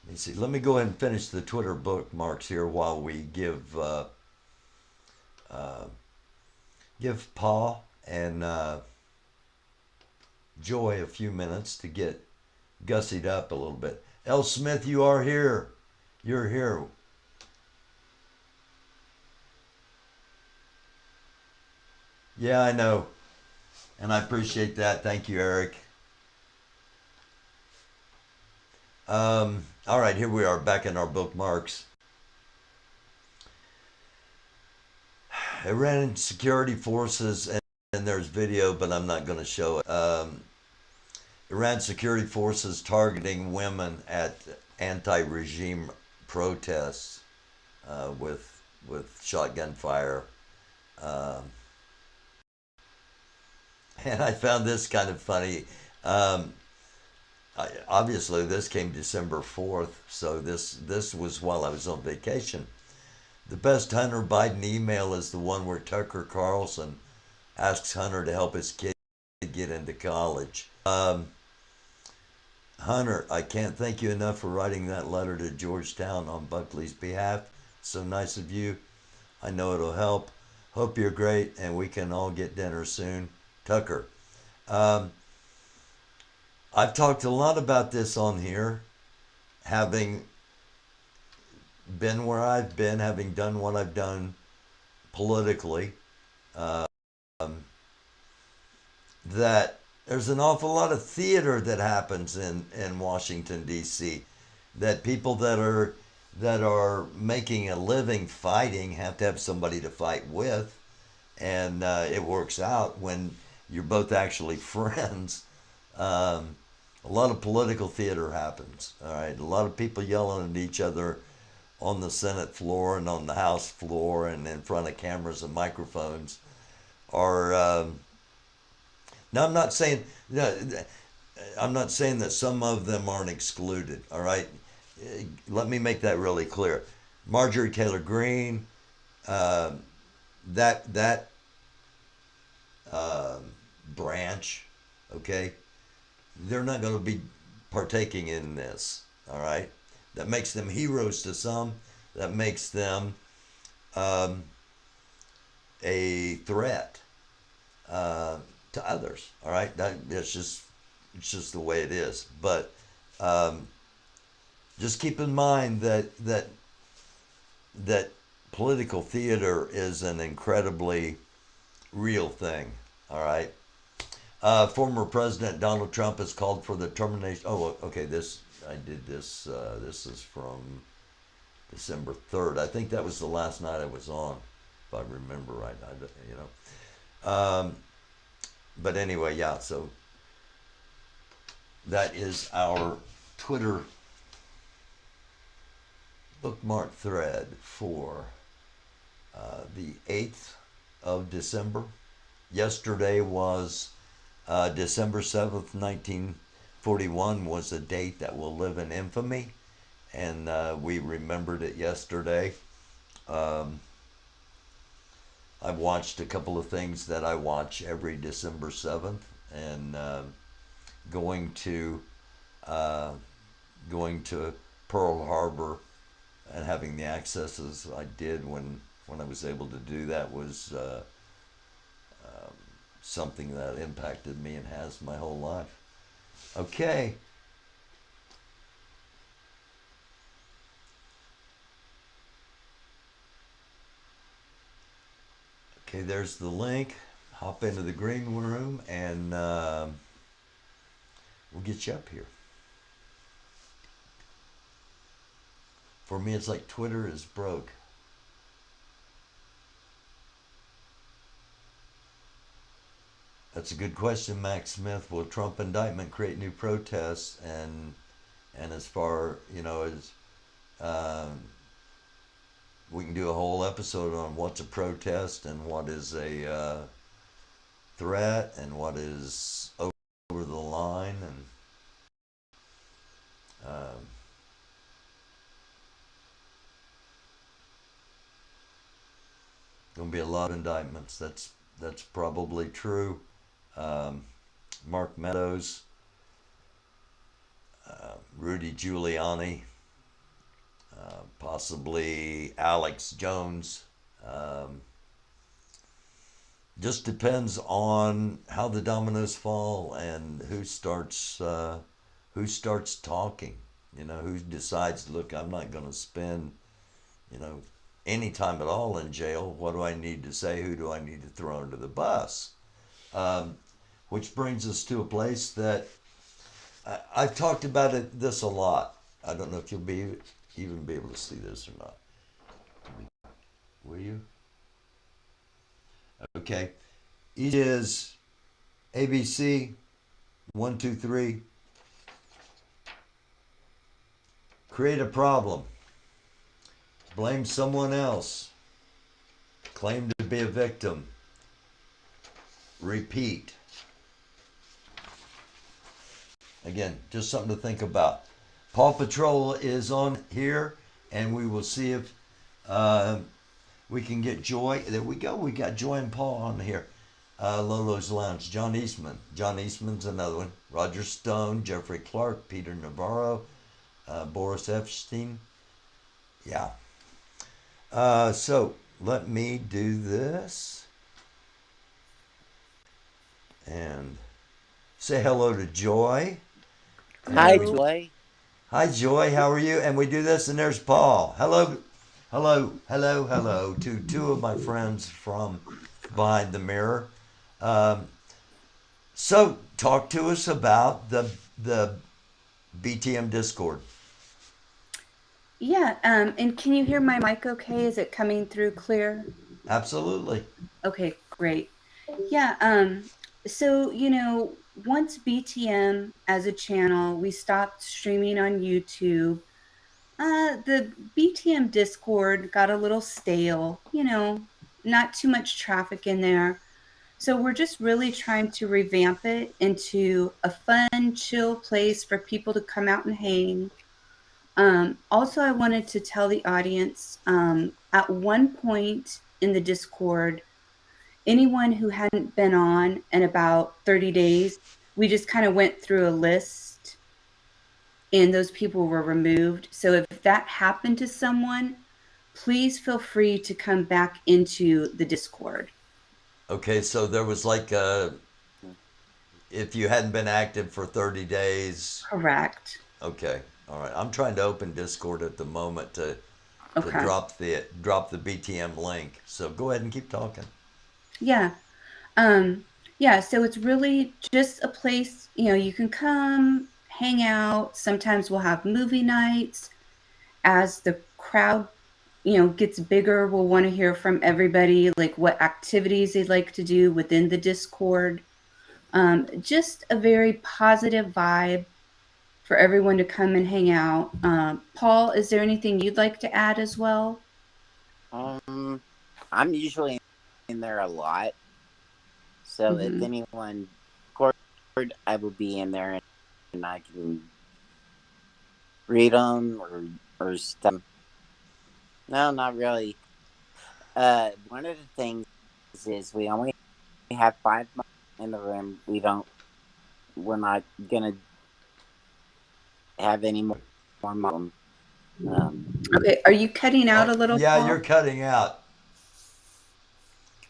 [SPEAKER 3] Let me see. Let me go ahead and finish the Twitter bookmarks here while we give Paul and Joy a few minutes to get gussied up a little bit. L. Smith, you are here. You're here. Yeah, I know. And I appreciate that. Thank you, Eric. All right, here we are back in our bookmarks. Iran security forces, and there's video, but I'm not going to show it. Iran security forces targeting women at anti-regime protests with shotgun fire. And I found this kind of funny. Obviously, this came December 4th, so this was while I was on vacation. The best Hunter Biden email is the one where Tucker Carlson asks Hunter to help his kid get into college. Hunter, I can't thank you enough for writing that letter to Georgetown on Buckley's behalf. So nice of you. I know it'll help. Hope you're great and we can all get dinner soon. Tucker. I've talked a lot about this on here, having been where I've been, having done what I've done politically, that there's an awful lot of theater that happens in Washington, D.C., that people that are making a living fighting have to have somebody to fight with, and it works out when you're both actually friends. A lot of political theater happens, all right? A lot of people yelling at each other on the Senate floor and on the House floor and in front of cameras and microphones are... Now, I'm not saying that some of them aren't excluded, all right? Let me make that really clear. Marjorie Taylor Greene, that branch, okay, they're not going to be partaking in this, all right? That makes them heroes to some. That makes them a threat to others, all right? It's just the way it is. But just keep in mind that political theater is an incredibly real thing, all right? Former President Donald Trump has called for the termination. Oh, okay. This is from December 3rd. I think that was the last night I was on, if I remember right. But anyway, yeah. So that is our Twitter bookmark thread for the 8th of December. Yesterday was December 7th, 1941 was a date that will live in infamy, and we remembered it yesterday. I've watched a couple of things that I watch every December 7th, and going to Pearl Harbor and having the accesses I did when I was able to do that was something that impacted me and has my whole life. Okay. Okay, there's the link. Hop into the green room and we'll get you up here. For me, it's like Twitter is broke. That's a good question, Max Smith. Will Trump indictment create new protests? And as far, as we can do a whole episode on what's a protest and what is a threat and what is over the line, and going to be a lot of indictments. That's probably true. Mark Meadows, Rudy Giuliani, possibly Alex Jones. Just depends on how the dominoes fall and who starts talking. Who decides, look, I'm not going to spend, any time at all in jail. What do I need to say? Who do I need to throw under the bus? Which brings us to a place that I've talked about this a lot. I don't know if you'll even be able to see this or not. Will you? Okay. It is ABC 1, 2, 3. Create a problem. Blame someone else. Claim to be a victim. Repeat. Again, just something to think about. Paw Patrol is on here, and we will see if we can get Joy. There we go. We got Joy and Paul on here. Lolo's Lounge, John Eastman. John Eastman's another one. Roger Stone, Jeffrey Clark, Peter Navarro, Boris Epstein. Yeah. So let me do this and say hello to Joy.
[SPEAKER 14] Hi, Joy.
[SPEAKER 3] Hi, Joy. How are you? And we do this, and there's Paul. Hello, hello, hello, hello to two of my friends from Behind the Mirror. So, talk to us about the BTM Discord.
[SPEAKER 15] Yeah, and can you hear my mic okay? Is it coming through clear?
[SPEAKER 3] Absolutely.
[SPEAKER 15] Okay, great. Yeah, so, once BTM as a channel, we stopped streaming on YouTube. The BTM Discord got a little stale, not too much traffic in there. So we're just really trying to revamp it into a fun, chill place for people to come out and hang. Also, I wanted to tell the audience, at one point in the Discord, anyone who hadn't been on in about 30 days, we just kind of went through a list and those people were removed. So if that happened to someone, please feel free to come back into the Discord.
[SPEAKER 3] Okay, so there was like if you hadn't been active for 30 days.
[SPEAKER 15] Correct.
[SPEAKER 3] Okay, all right. I'm trying to open Discord at the moment to drop the BTM link. So go ahead and keep talking.
[SPEAKER 15] Yeah. So it's really just a place, you can come, hang out. Sometimes we'll have movie nights. As the crowd, gets bigger, we'll want to hear from everybody, like what activities they'd like to do within the Discord. Just a very positive vibe for everyone to come and hang out. Paul, is there anything you'd like to add as well?
[SPEAKER 14] I'm usually in there a lot. So if anyone record, I will be in there and I can read them or stuff. No, not really. One of the things is we only have 5 in the room. We're not gonna have any more mom.
[SPEAKER 15] Okay, are you cutting out a little?
[SPEAKER 3] Yeah,
[SPEAKER 15] Paul?
[SPEAKER 3] you're cutting out.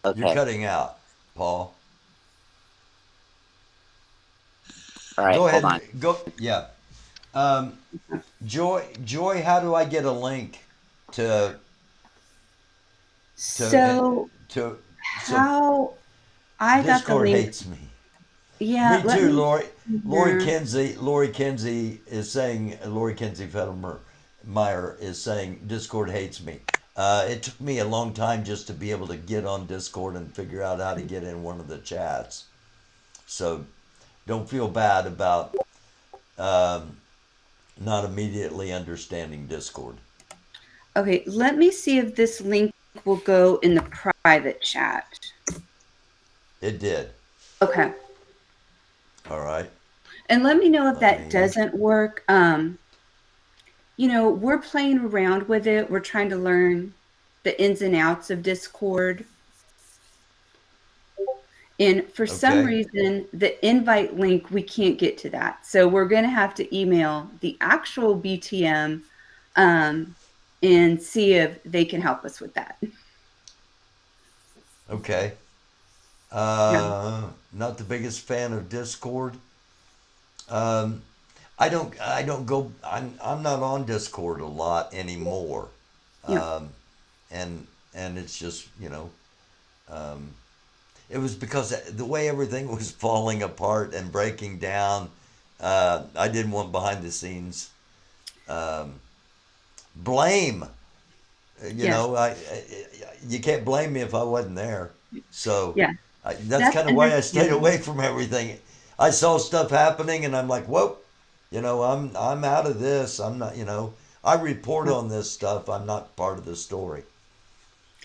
[SPEAKER 14] Okay.
[SPEAKER 3] You're cutting out, Paul.
[SPEAKER 14] All right,
[SPEAKER 3] go ahead.
[SPEAKER 14] hold on.
[SPEAKER 3] Go. Yeah. Joy, how do I get a link to
[SPEAKER 15] how I got the
[SPEAKER 3] Discord
[SPEAKER 15] link?
[SPEAKER 3] hates me.
[SPEAKER 15] Yeah,
[SPEAKER 3] me too, Lori. Lori Kinsey is saying. Lori Kinsey Fettelmeyer is saying Discord hates me. It took me a long time just to be able to get on Discord and figure out how to get in one of the chats. So don't feel bad about not immediately understanding Discord.
[SPEAKER 15] Okay, let me see if this link will go in the private chat.
[SPEAKER 3] It did.
[SPEAKER 15] Okay.
[SPEAKER 3] All right.
[SPEAKER 15] And let me know if that doesn't work. We're playing around with it. We're trying to learn the ins and outs of Discord. And for some reason, the invite link, we can't get to that. So we're going to have to email the actual BTM and see if they can help us with that.
[SPEAKER 3] Okay. Not the biggest fan of Discord. I don't go. I'm not on Discord a lot anymore. And it's just it was because the way everything was falling apart and breaking down. I didn't want behind the scenes blame. You can't blame me if I wasn't there. So that's kind of why I stayed away from everything. I saw stuff happening and I'm like, whoa, I'm out of this. I'm not, I report on this stuff. I'm not part of the story.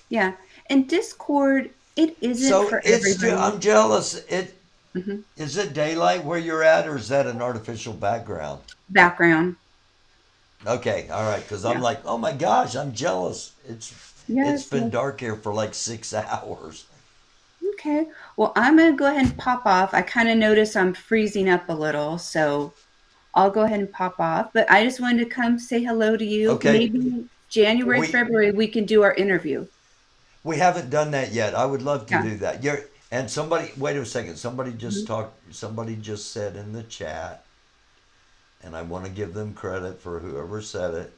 [SPEAKER 15] Yeah. And Discord, it isn't for everybody.
[SPEAKER 3] I'm jealous. Is it daylight where you're at, or is that an artificial background?
[SPEAKER 15] Background.
[SPEAKER 3] Okay. All right. Cause I'm like, oh my gosh, I'm jealous. It's been dark here for like 6 hours.
[SPEAKER 15] Okay. Well, I'm going to go ahead and pop off. I kind of notice I'm freezing up a little, so I'll go ahead and pop off. But I just wanted to come say hello to you.
[SPEAKER 3] Okay.
[SPEAKER 15] Maybe January, February, we can do our interview.
[SPEAKER 3] We haven't done that yet. I would love to
[SPEAKER 15] Yeah.
[SPEAKER 3] do that. And somebody, wait a second. Somebody just somebody just said in the chat, and I want to give them credit for whoever said it.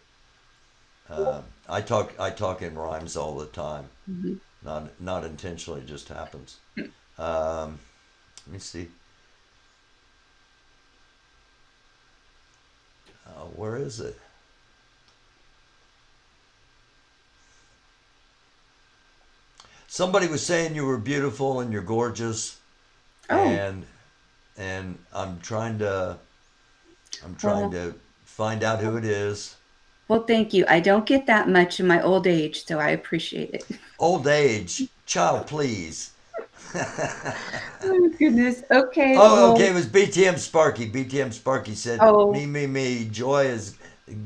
[SPEAKER 3] I talk in rhymes all the time. Not intentionally, it just happens. Let me see. Where is it? Somebody was saying you were beautiful and you're gorgeous, and I'm trying to find out who it is.
[SPEAKER 15] Well, thank you. I don't get that much in my old age, so I appreciate it.
[SPEAKER 3] Old age, child, please.
[SPEAKER 15] Oh, goodness. Okay.
[SPEAKER 3] Oh, okay. It was BTM Sparky. BTM Sparky said,
[SPEAKER 15] Oh.
[SPEAKER 3] me. Joy is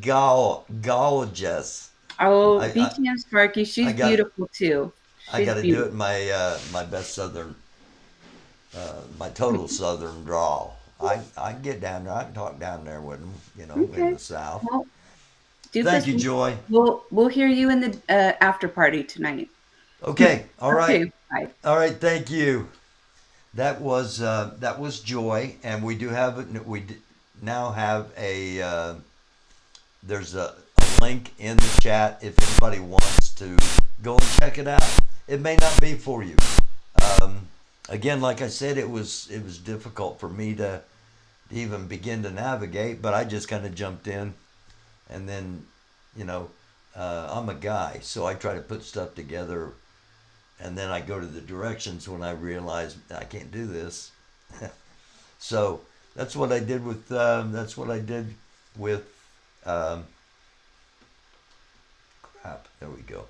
[SPEAKER 3] gorgeous.
[SPEAKER 15] Oh, BTM Sparky. She's beautiful, too.
[SPEAKER 3] I got to do it in my my best southern, my total southern drawl. I can get down there. I can talk down there with them, in the South.
[SPEAKER 15] Well,
[SPEAKER 3] thank you, Joy.
[SPEAKER 15] We'll hear you in the after party tonight.
[SPEAKER 3] Okay. All right.
[SPEAKER 15] Okay, bye.
[SPEAKER 3] All right. Thank you. That was Joy, and we now have a there's a link in the chat if anybody wants to go and check it out. It may not be for you. Again, like I said, it was difficult for me to even begin to navigate, but I just kind of jumped in, and then I'm a guy, so I try to put stuff together, and then I go to the directions when I realize I can't do this. So that's what I did with crap. There we go.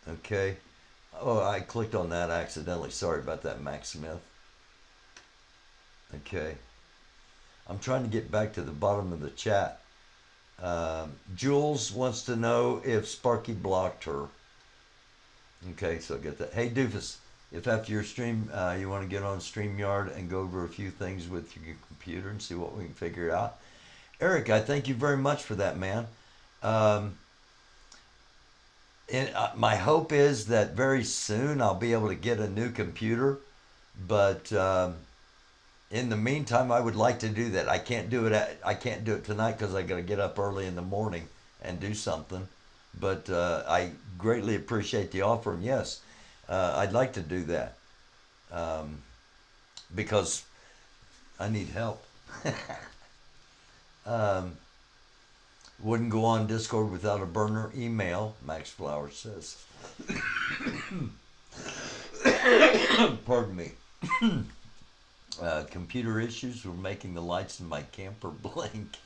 [SPEAKER 3] Okay. Oh, I clicked on that accidentally. Sorry about that, Max Smith. Okay. I'm trying to get back to the bottom of the chat. Jules wants to know if Sparky blocked her. Okay, so I get that. Hey, Doofus, if after your stream you want to get on StreamYard and go over a few things with your computer and see what we can figure out. Eric, I thank you very much for that, man. And my hope is that very soon I'll be able to get a new computer, but in the meantime, I would like to do that. I can't do it tonight because I got to get up early in the morning and do something. But I greatly appreciate the offer, and yes, I'd like to do that because I need help. Wouldn't go on Discord without a burner email, Max Flowers says. Pardon me. Computer issues were making the lights in my camper blink.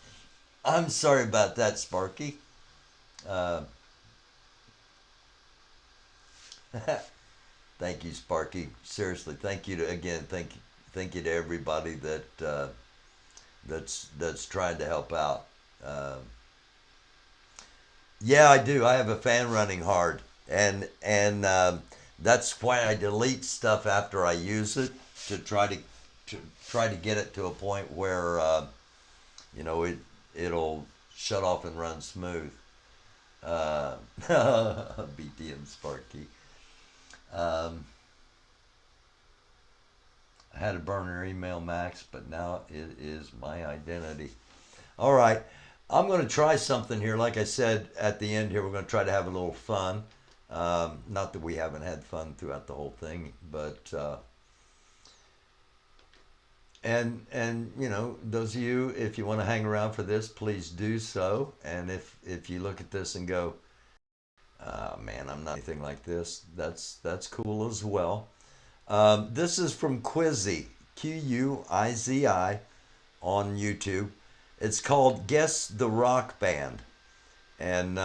[SPEAKER 3] I'm sorry about that, Sparky. Thank you, Sparky. Seriously, thank you thank you to everybody that's trying to help out. Yeah, I do. I have a fan running hard, and that's why I delete stuff after I use it to try to get it to a point where it'll shut off and run smooth. BTM Sparky. I had a burner email, Max, but now it is my identity. All right. I'm going to try something here. Like I said at the end here, we're going to try to have a little fun. Not that we haven't had fun throughout the whole thing, but and those of you, if you want to hang around for this, please do so. And if you look at this and go, oh, man, I'm not anything like this, that's cool as well. This is from Quizi, Quizi, on YouTube. It's called Guess the Rock Band. And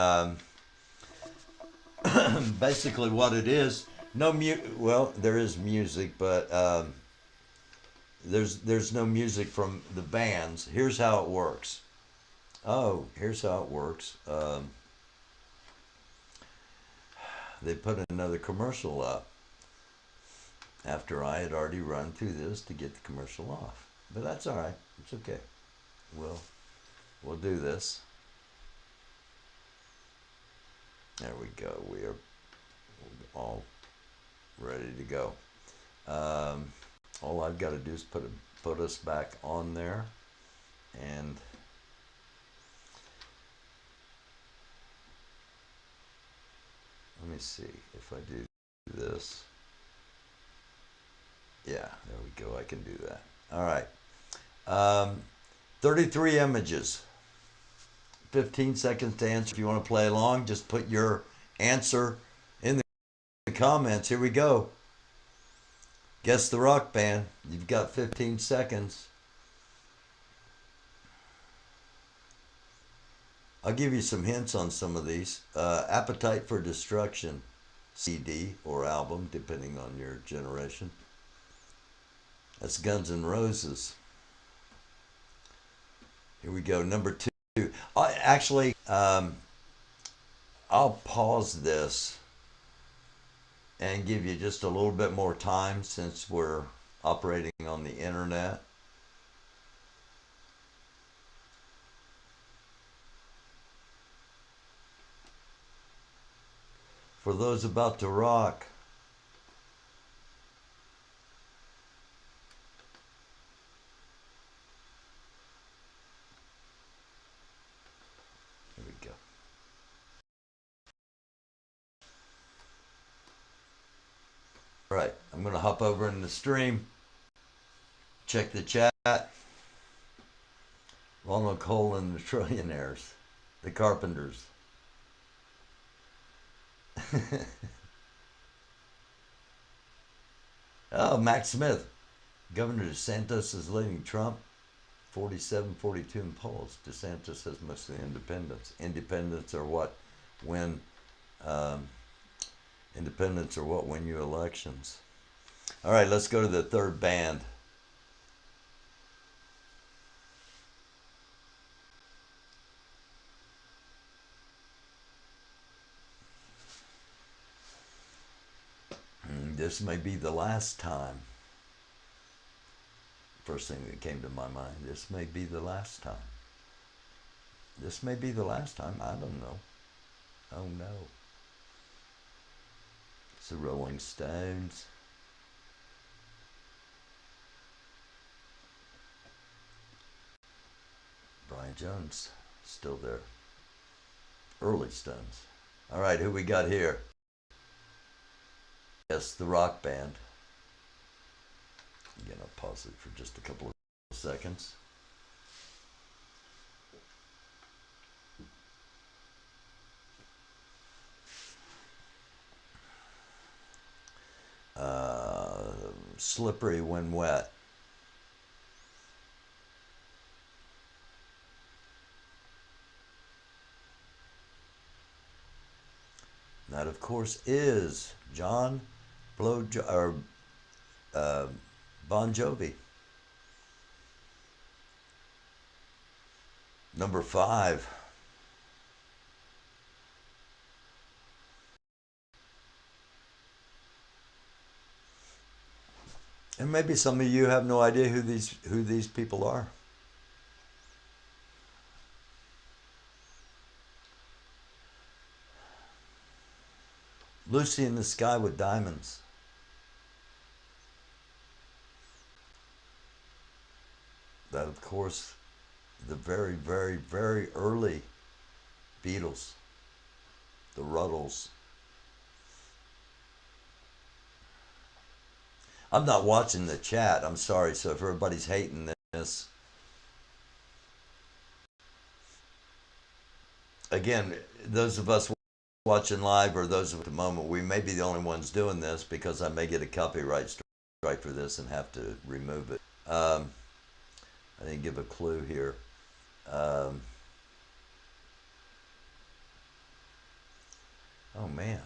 [SPEAKER 3] basically what it is, well, there is music, but there's no music from the bands. Here's how it works. Here's how it works. they put another commercial up after I had already run through this to get the commercial off. But that's all right. It's okay. We'll do this. There we go. We are all ready to go. All I've got to do is put us back on there, and let me see if I do this. Yeah, there we go. I can do that. All right. 33 images. 15 seconds to answer. If you want to play along, just put your answer in the comments. Here we go. Guess the rock band. You've got 15 seconds. I'll give you some hints on some of these. Appetite for Destruction CD or album, depending on your generation. That's Guns N' Roses. Here we go. Number 2. Actually, I'll pause this and give you just a little bit more time since we're operating on the internet. For those about to rock, here we go. All right, I'm going to hop over in the stream, check the chat. Ronald Cole and the Trillionaires, the Carpenters. Oh, Max Smith. Governor DeSantis is leading Trump 47-42 in polls. DeSantis has mostly independents. Independents are what win. Independents are what win you elections. All right, let's go to the third band. This may be the last time. First thing that came to my mind. This may be the last time. This may be the last time. I don't know. Oh no. It's the Rolling Stones. Brian Jones, still there. Early Stones. All right, who we got here? Yes, the rock band. Again, I'll pause it for just a couple of seconds. Slippery when wet. That, of course, is John Bon Jovi. Number 5. And maybe some of you have no idea who these people are. Lucy in the Sky with Diamonds. That, of course, the very, very, very early Beatles, the Ruddles. I'm not watching the chat. I'm sorry. So if everybody's hating this, again, those of us watching live or those at the moment, we may be the only ones doing this because I may get a copyright strike for this and have to remove it. I didn't give a clue here. Oh man.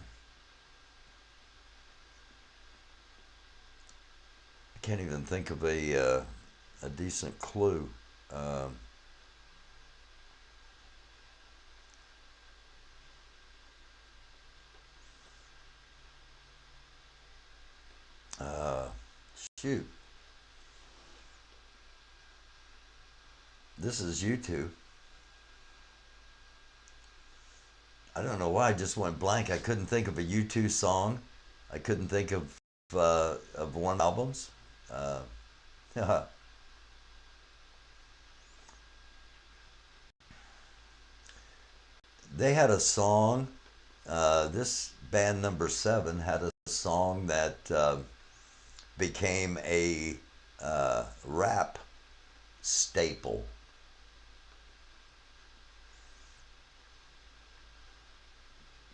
[SPEAKER 3] I can't even think of a decent clue. Shoot. This is U2. I don't know why I just went blank. I couldn't think of a U2 song. I couldn't think of one albums. They had a song. This band number 7 had a song that became a rap staple.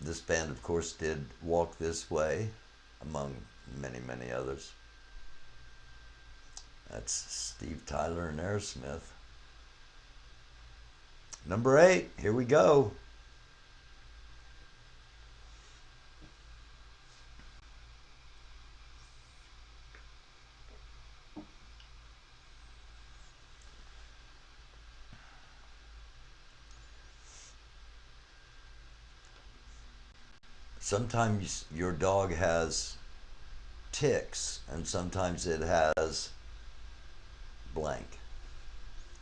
[SPEAKER 3] This band, of course, did Walk This Way, among many, many others. That's Steve Tyler and Aerosmith. Number 8, here we go. Sometimes your dog has ticks, and sometimes it has blank.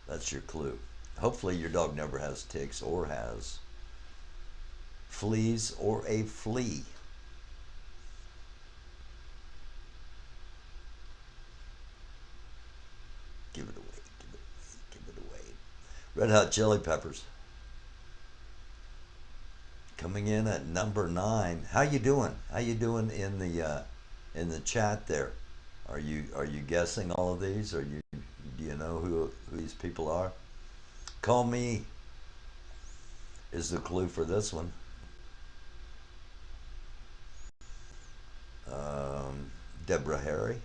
[SPEAKER 3] That's your clue. Hopefully your dog never has ticks or has fleas or a flea. Give it away, give it away, give it away. Red Hot Chili Peppers. Coming in at number 9. How you doing? How you doing in the chat there? Are you guessing all of these? Do you know who these people are? Call Me is the clue for this one. Deborah Harry,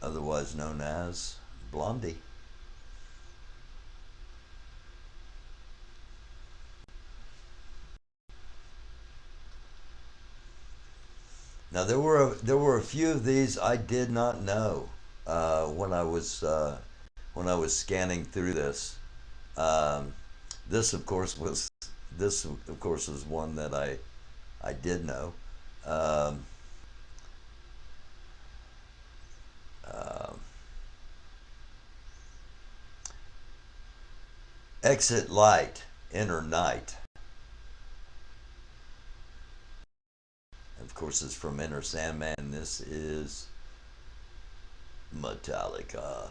[SPEAKER 3] otherwise known as Blondie. Now there were a few of these I did not know when I was scanning through this. This of course was one that I did know. Exit Light, Inner Night. Of course, it's from Enter Sandman. This is Metallica.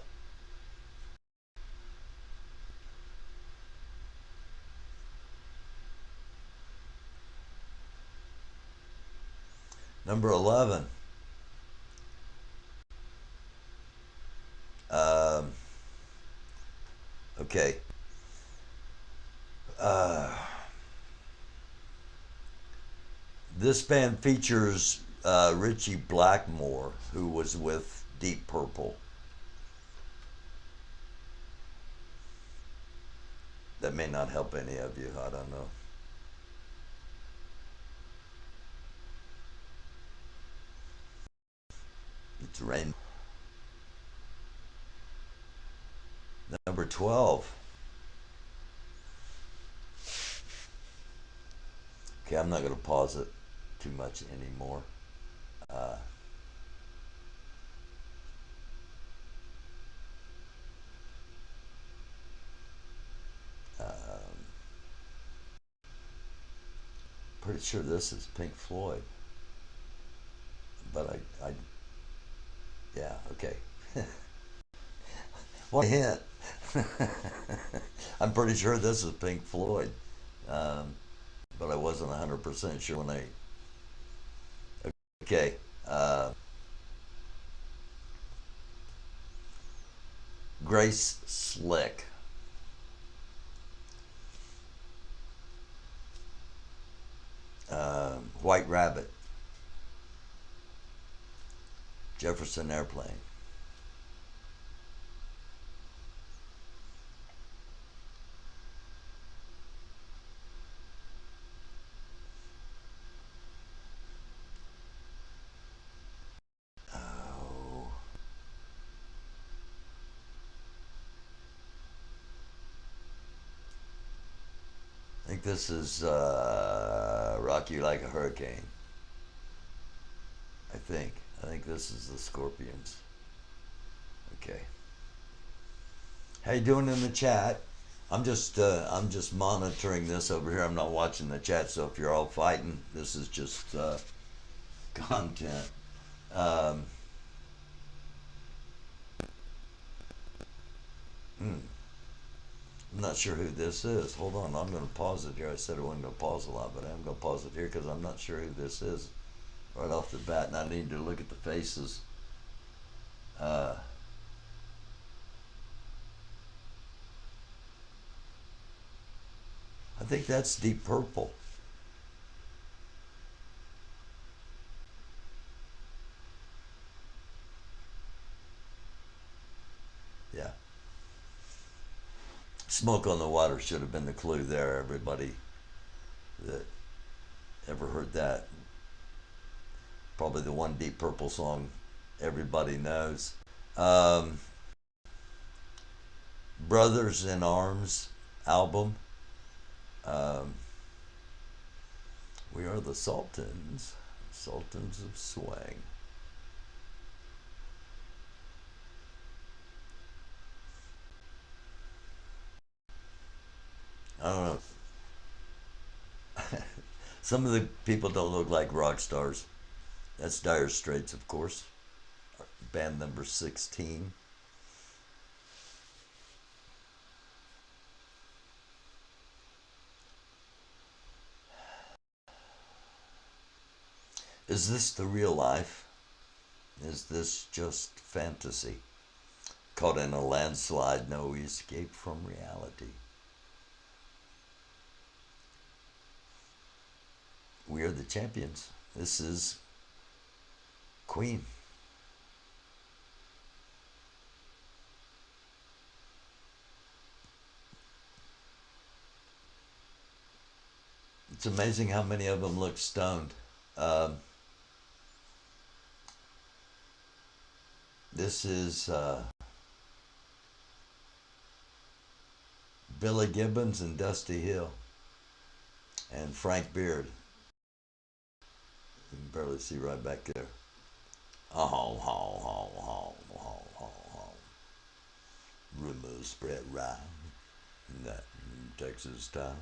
[SPEAKER 3] Number 11. Okay. This band features Richie Blackmore, who was with Deep Purple. That may not help any of you, I don't know. It's Rain. Number 12. Okay, I'm not going to pause it too much anymore. Pretty sure this is Pink Floyd, but yeah, okay. One hint. I'm pretty sure this is Pink Floyd, but I wasn't 100% sure when I. Okay. Grace Slick. White Rabbit. Jefferson Airplane. I think this is Rock You Like a Hurricane. I think. I think this is the Scorpions. Okay. How you doing in the chat? I'm just monitoring this over here. I'm not watching the chat, so if you're all fighting, this is just content. I'm not sure who this is. Hold on, I'm going to pause it here. I said I wasn't going to pause a lot, but I am going to pause it here because I'm not sure who this is right off the bat, and I need to look at the faces. I think that's Deep Purple. Yeah. Smoke on the Water should have been the clue there, everybody that ever heard that. Probably the one Deep Purple song everybody knows. Brothers in Arms album. We are the Sultans of Swing. I don't know. Some of the people don't look like rock stars. That's Dire Straits, of course. Band number 16. Is this the real life? Is this just fantasy? Caught in a landslide, no escape from reality. We are the champions. This is Queen. It's amazing how many of them look stoned. This is Billy Gibbons and Dusty Hill and Frank Beard. You can barely see right back there. Rumors spread round in that Texas town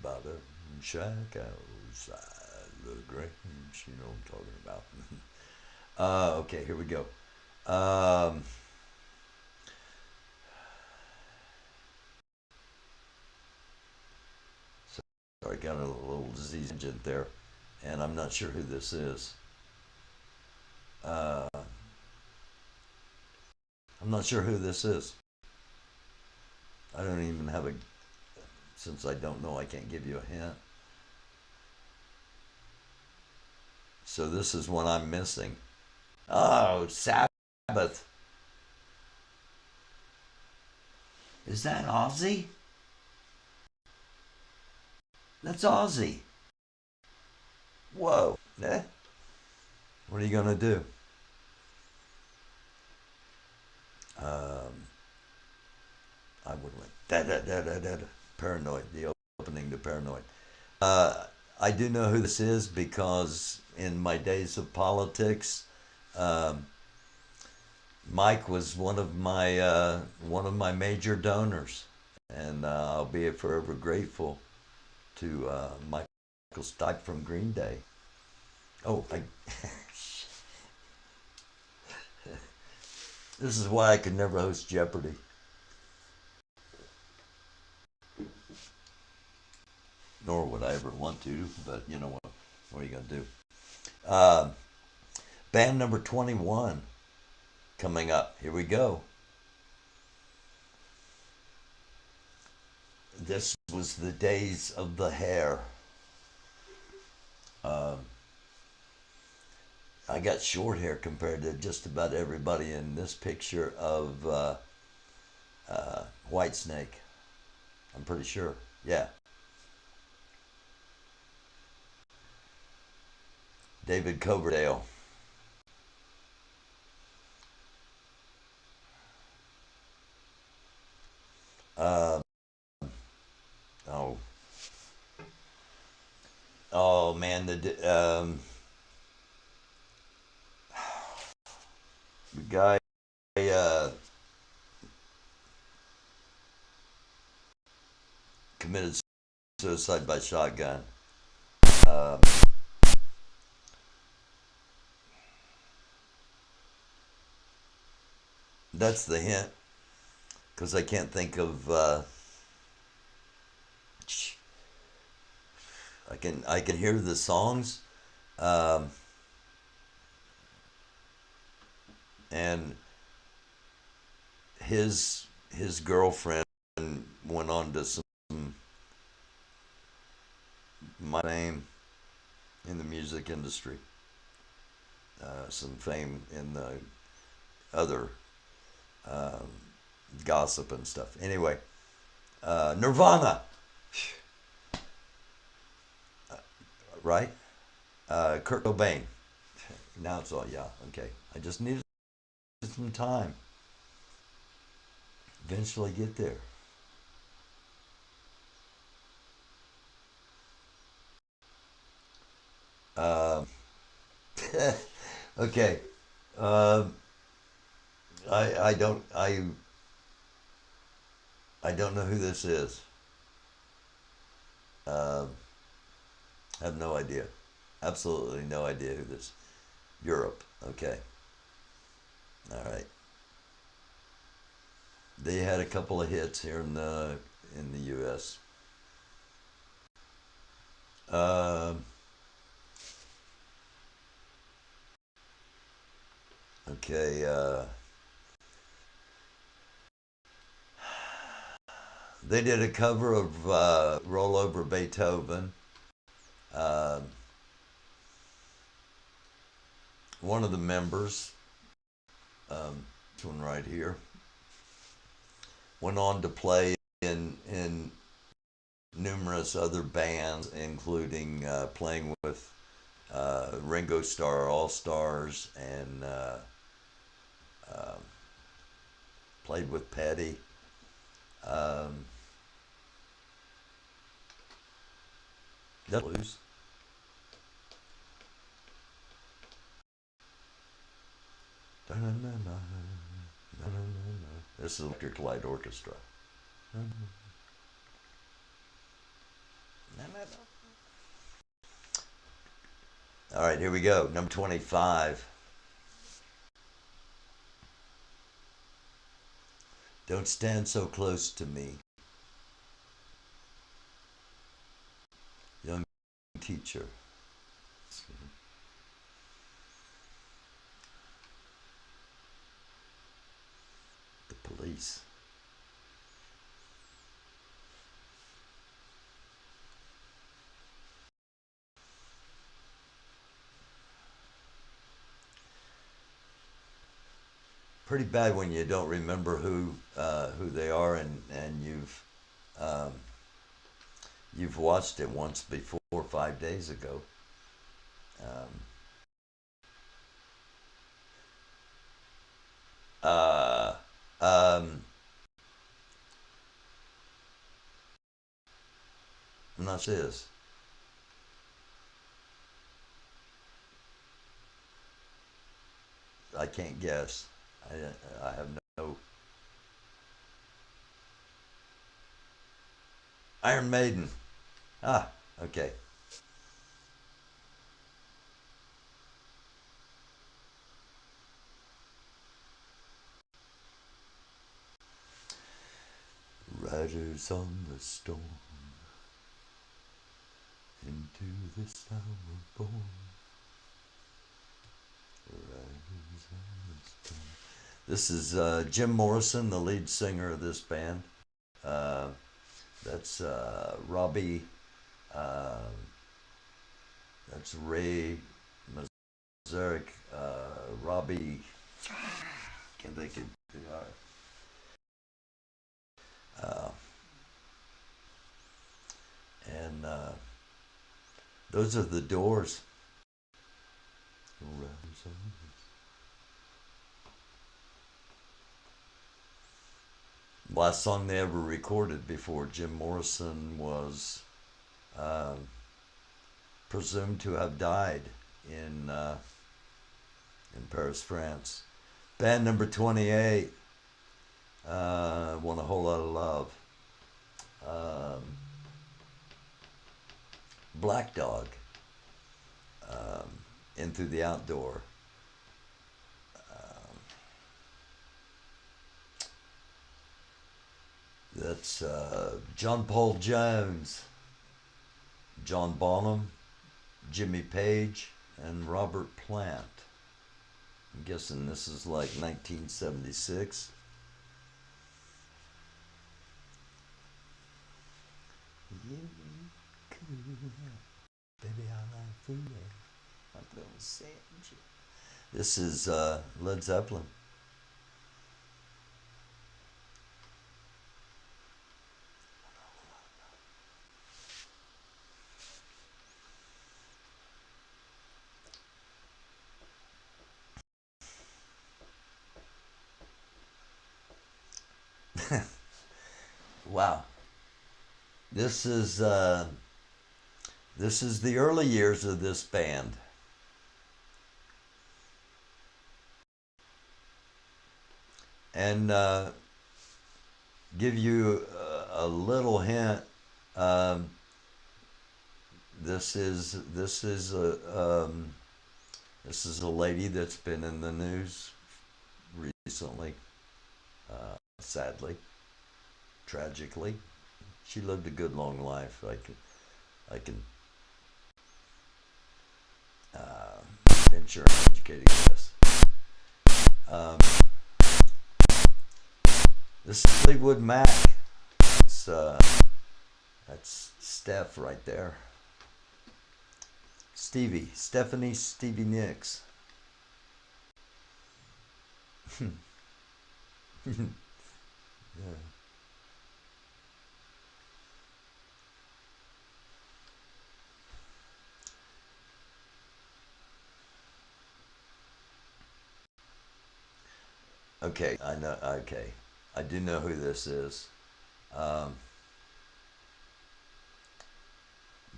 [SPEAKER 3] about a shack outside the Grange. You know what I'm talking about. Okay, here we go. Sorry, got a little disease agent there, and I'm not sure who this is. I'm not sure who this is. I don't even have a, since I don't know, I can't give you a hint. So this is one I'm missing. Oh, Sabbath. Is that Ozzy? That's Ozzy. Whoa. Eh? What are you going to do? I would have went Paranoid, the opening to Paranoid. I do know who this is because in my days of politics, Mike was one of my major donors, and I'll be forever grateful to Michael Stipe from Green Day. Oh, this is why I could never host Jeopardy. Nor would I ever want to, but you know what are you going to do? Band number 21 coming up. Here we go. This was the days of the hair. I got short hair compared to just about everybody in this picture of Whitesnake. I'm pretty sure. Yeah. David Coverdale. Oh man, The guy committed suicide by shotgun. That's the hint, because I can't think of. I can hear the songs, and his girlfriend went on to some fame in the music industry, some fame in the other gossip and stuff. Anyway, Nirvana, right? Kurt Cobain. Now it's all, yeah, okay. I just needed some time. Eventually get there. Okay. I don't know who this is. Have no idea. Absolutely no idea who this. Europe. Okay. All right. They had a couple of hits here in the U.S. Okay. They did a cover of Roll Over Beethoven. One of the members, this one right here, went on to play in numerous other bands, including playing with Ringo Starr All Stars, and played with Petty. That's blues. This is Electric Light Orchestra. All right, here we go. Number 25. Don't stand so close to me. Young teacher. The Police. Pretty bad when you don't remember who they are, and you've watched it once before 5 days ago. I'm not sure this. I can't guess. I have no. Iron Maiden. Ah, okay. Riders on the storm, into this town we're born. Riders on the storm. This is Jim Morrison, the lead singer of this band. That's Robbie. That's Ray Mazurek. Robbie. Can't think of. And those are the Doors. Last song they ever recorded before Jim Morrison was presumed to have died in Paris, France. Band number 28. Want a Whole Lot of Love. Black Dog. In Through the Outdoor. That's John Paul Jones, John Bonham, Jimmy Page, and Robert Plant. I'm guessing this is like 1976. Baby, I like food. I'm gonna send you. This is Led Zeppelin. Wow. This is the early years of this band. And give you a little hint. This is a lady that's been in the news recently. Sadly, tragically, she lived a good long life. I can venture in educating this. This is Fleetwood Mac. That's Steph right there. Stephanie Nicks. Yeah. Okay, I know. Okay, I do know who this is, but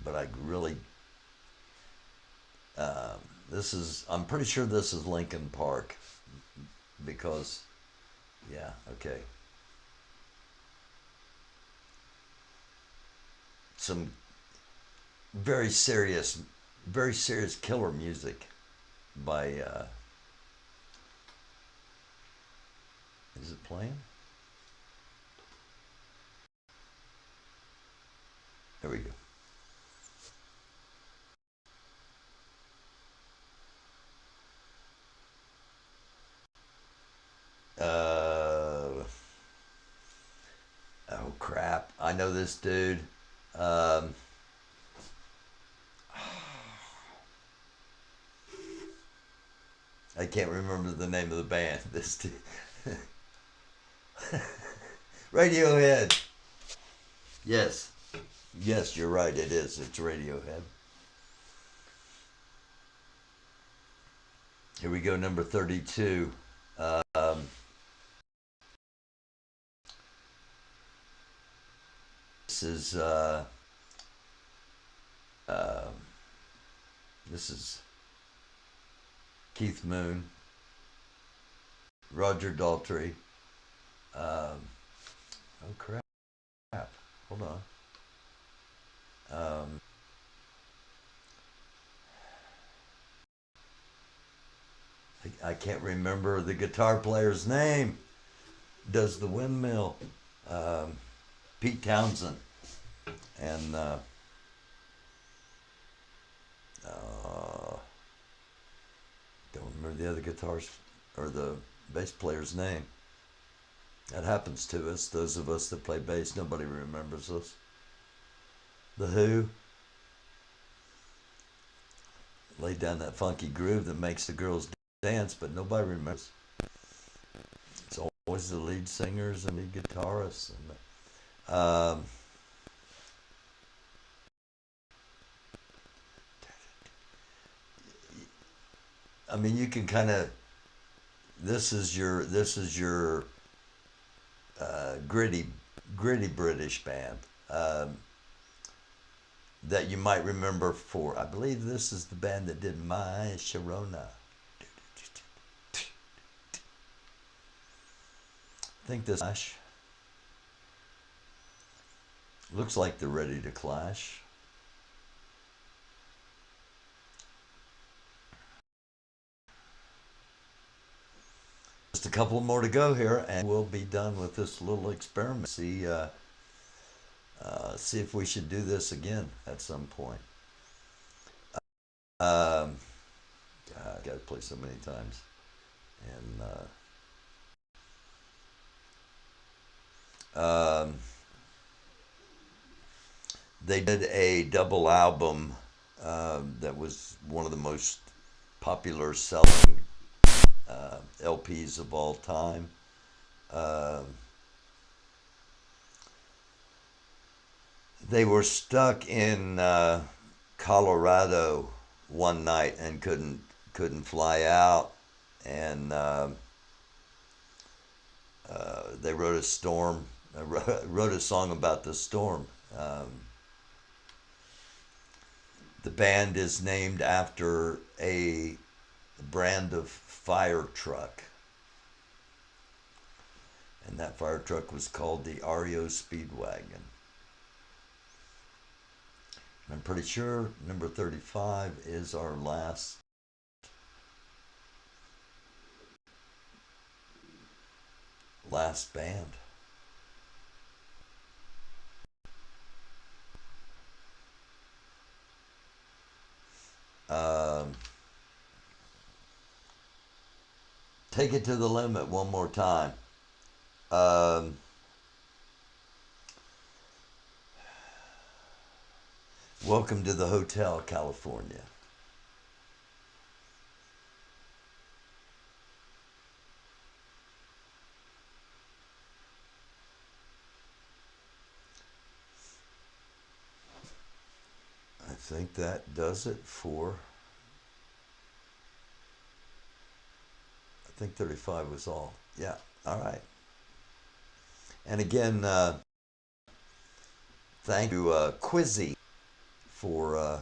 [SPEAKER 3] I really, this is. I'm pretty sure this is Linkin Park, because, yeah. Okay. Some very serious killer music by. Is it playing? There we go. Oh crap! I know this dude. I can't remember the name of the band. This dude. Radiohead. Yes, you're right. It is. It's Radiohead. Here we go. Number 32. This is Keith Moon, Roger Daltrey. Oh crap! Hold on. I can't remember the guitar player's name. Does the windmill? Pete Townsend, and don't remember the other guitars or the bass player's name. That happens to us, those of us that play bass. Nobody remembers us. The Who laid down that funky groove that makes the girls dance, but nobody remembers. It's always the lead singers and the guitarists. And I mean, you can kind of. This is your gritty British band that you might remember for. I believe this is the band that did My Sharona. think this clash. Looks like they're ready to clash. Just a couple more to go here, and we'll be done with this little experiment. See if we should do this again at some point. God, I got to play so many times, and they did a double album that was one of the most popular selling LPs of all time. They were stuck in Colorado one night and couldn't fly out, and they wrote a storm. Wrote a song about the storm. The band is named after a brand of fire truck, and that fire truck was called the REO Speedwagon. And I'm pretty sure number 35 is our last band. Take It to the Limit one more time. Welcome to the Hotel California. I think that does it for... I think 35 was all. Yeah, all right. And again, thank you, Quizzy, for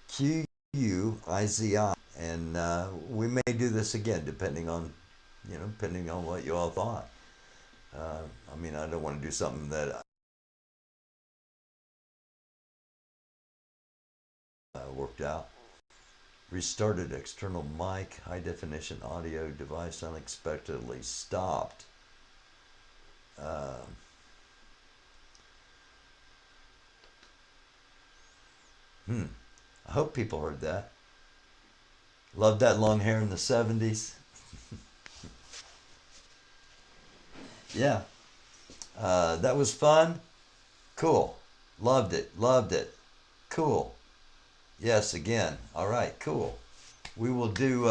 [SPEAKER 3] QUIZI. And we may do this again, depending on what you all thought. I mean, I don't want to do something that worked out. Restarted external mic, high definition audio device unexpectedly stopped. I hope people heard that. Loved that long hair in the 70s. Yeah. That was fun. Cool. Loved it. Cool. Yes, again. All right, cool. We will do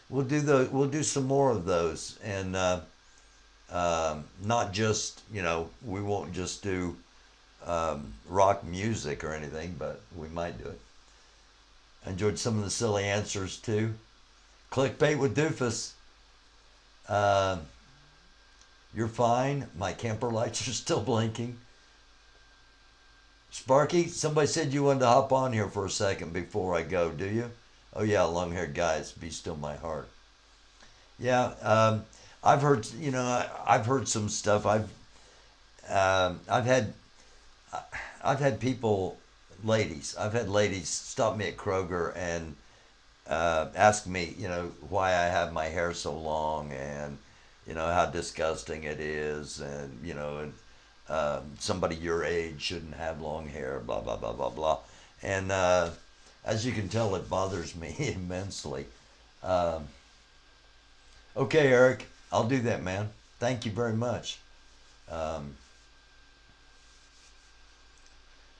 [SPEAKER 3] we'll do some more of those, and not just, we won't just do rock music or anything, but we might do it. I enjoyed some of the silly answers too. Clickbait with Doofus. You're fine. My camper lights are still blinking. Sparky, somebody said you wanted to hop on here for a second before I go, do you? Oh yeah, long-haired guys, be still my heart. Yeah, I've heard some stuff. I've had people, ladies stop me at Kroger and ask me, why I have my hair so long, and how disgusting it is, and somebody your age shouldn't have long hair, blah, blah, blah, blah, blah. And as you can tell, it bothers me immensely. Okay, Eric, I'll do that, man. Thank you very much.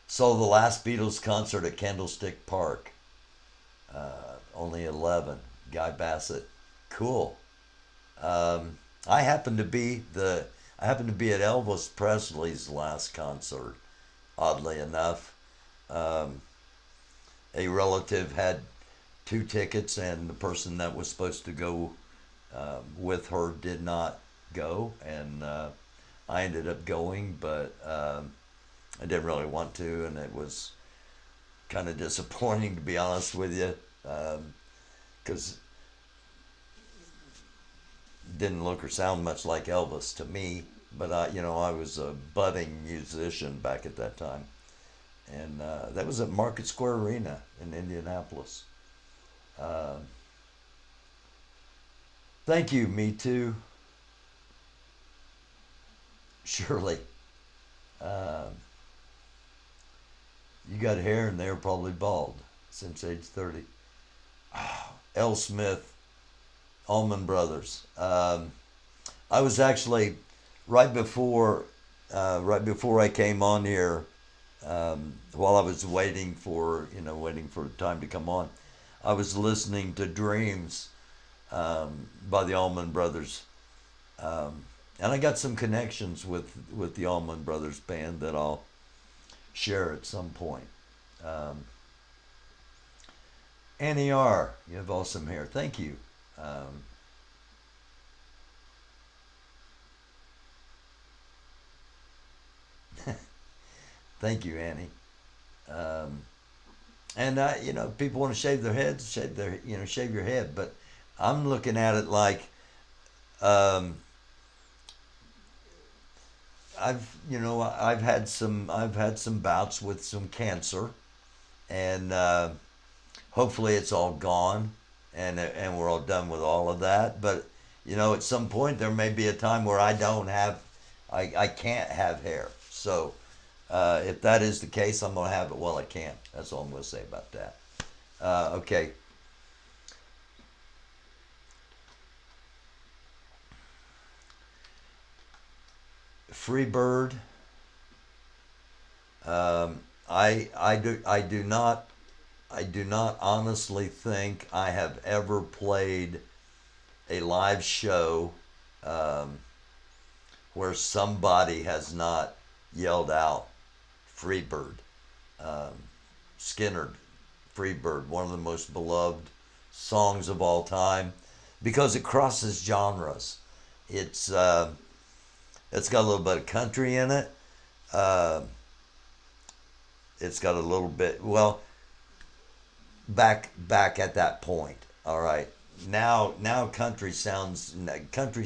[SPEAKER 3] Saw the last Beatles concert at Candlestick Park. Only 11. Guy Bassett. Cool. I happened to be at Elvis Presley's last concert, oddly enough. A relative had 2 tickets, and the person that was supposed to go with her did not go, and I ended up going, but I didn't really want to, and it was kind of disappointing, to be honest with you, because didn't look or sound much like Elvis to me, but I was a budding musician back at that time, and that was at Market Square Arena in Indianapolis. Thank you, Me Too. Shirley. You got hair and they're probably bald since age 30. Oh, L. Smith, Allman Brothers. I was actually right before I came on here, while I was waiting for time to come on, I was listening to Dreams by the Allman Brothers. And I got some connections with the Allman Brothers band that I'll share at some point. Annie R., you have awesome hair. Thank you. Thank you, Annie. And people want to shave their heads, shave your head, but I'm looking at it like, I've had some bouts with some cancer, and hopefully it's all gone, and we're all done with all of that. But at some point there may be a time where I can't have hair. So if that is the case, I'm gonna have it while I can. That's all I'm gonna say about that. Okay. Freebird. I do not honestly think I have ever played a live show where somebody has not yelled out Freebird. Skinner, Freebird, one of the most beloved songs of all time, because it crosses genres. It's got a little bit of country in it. It's got a little bit, back at that point. All right. Now country's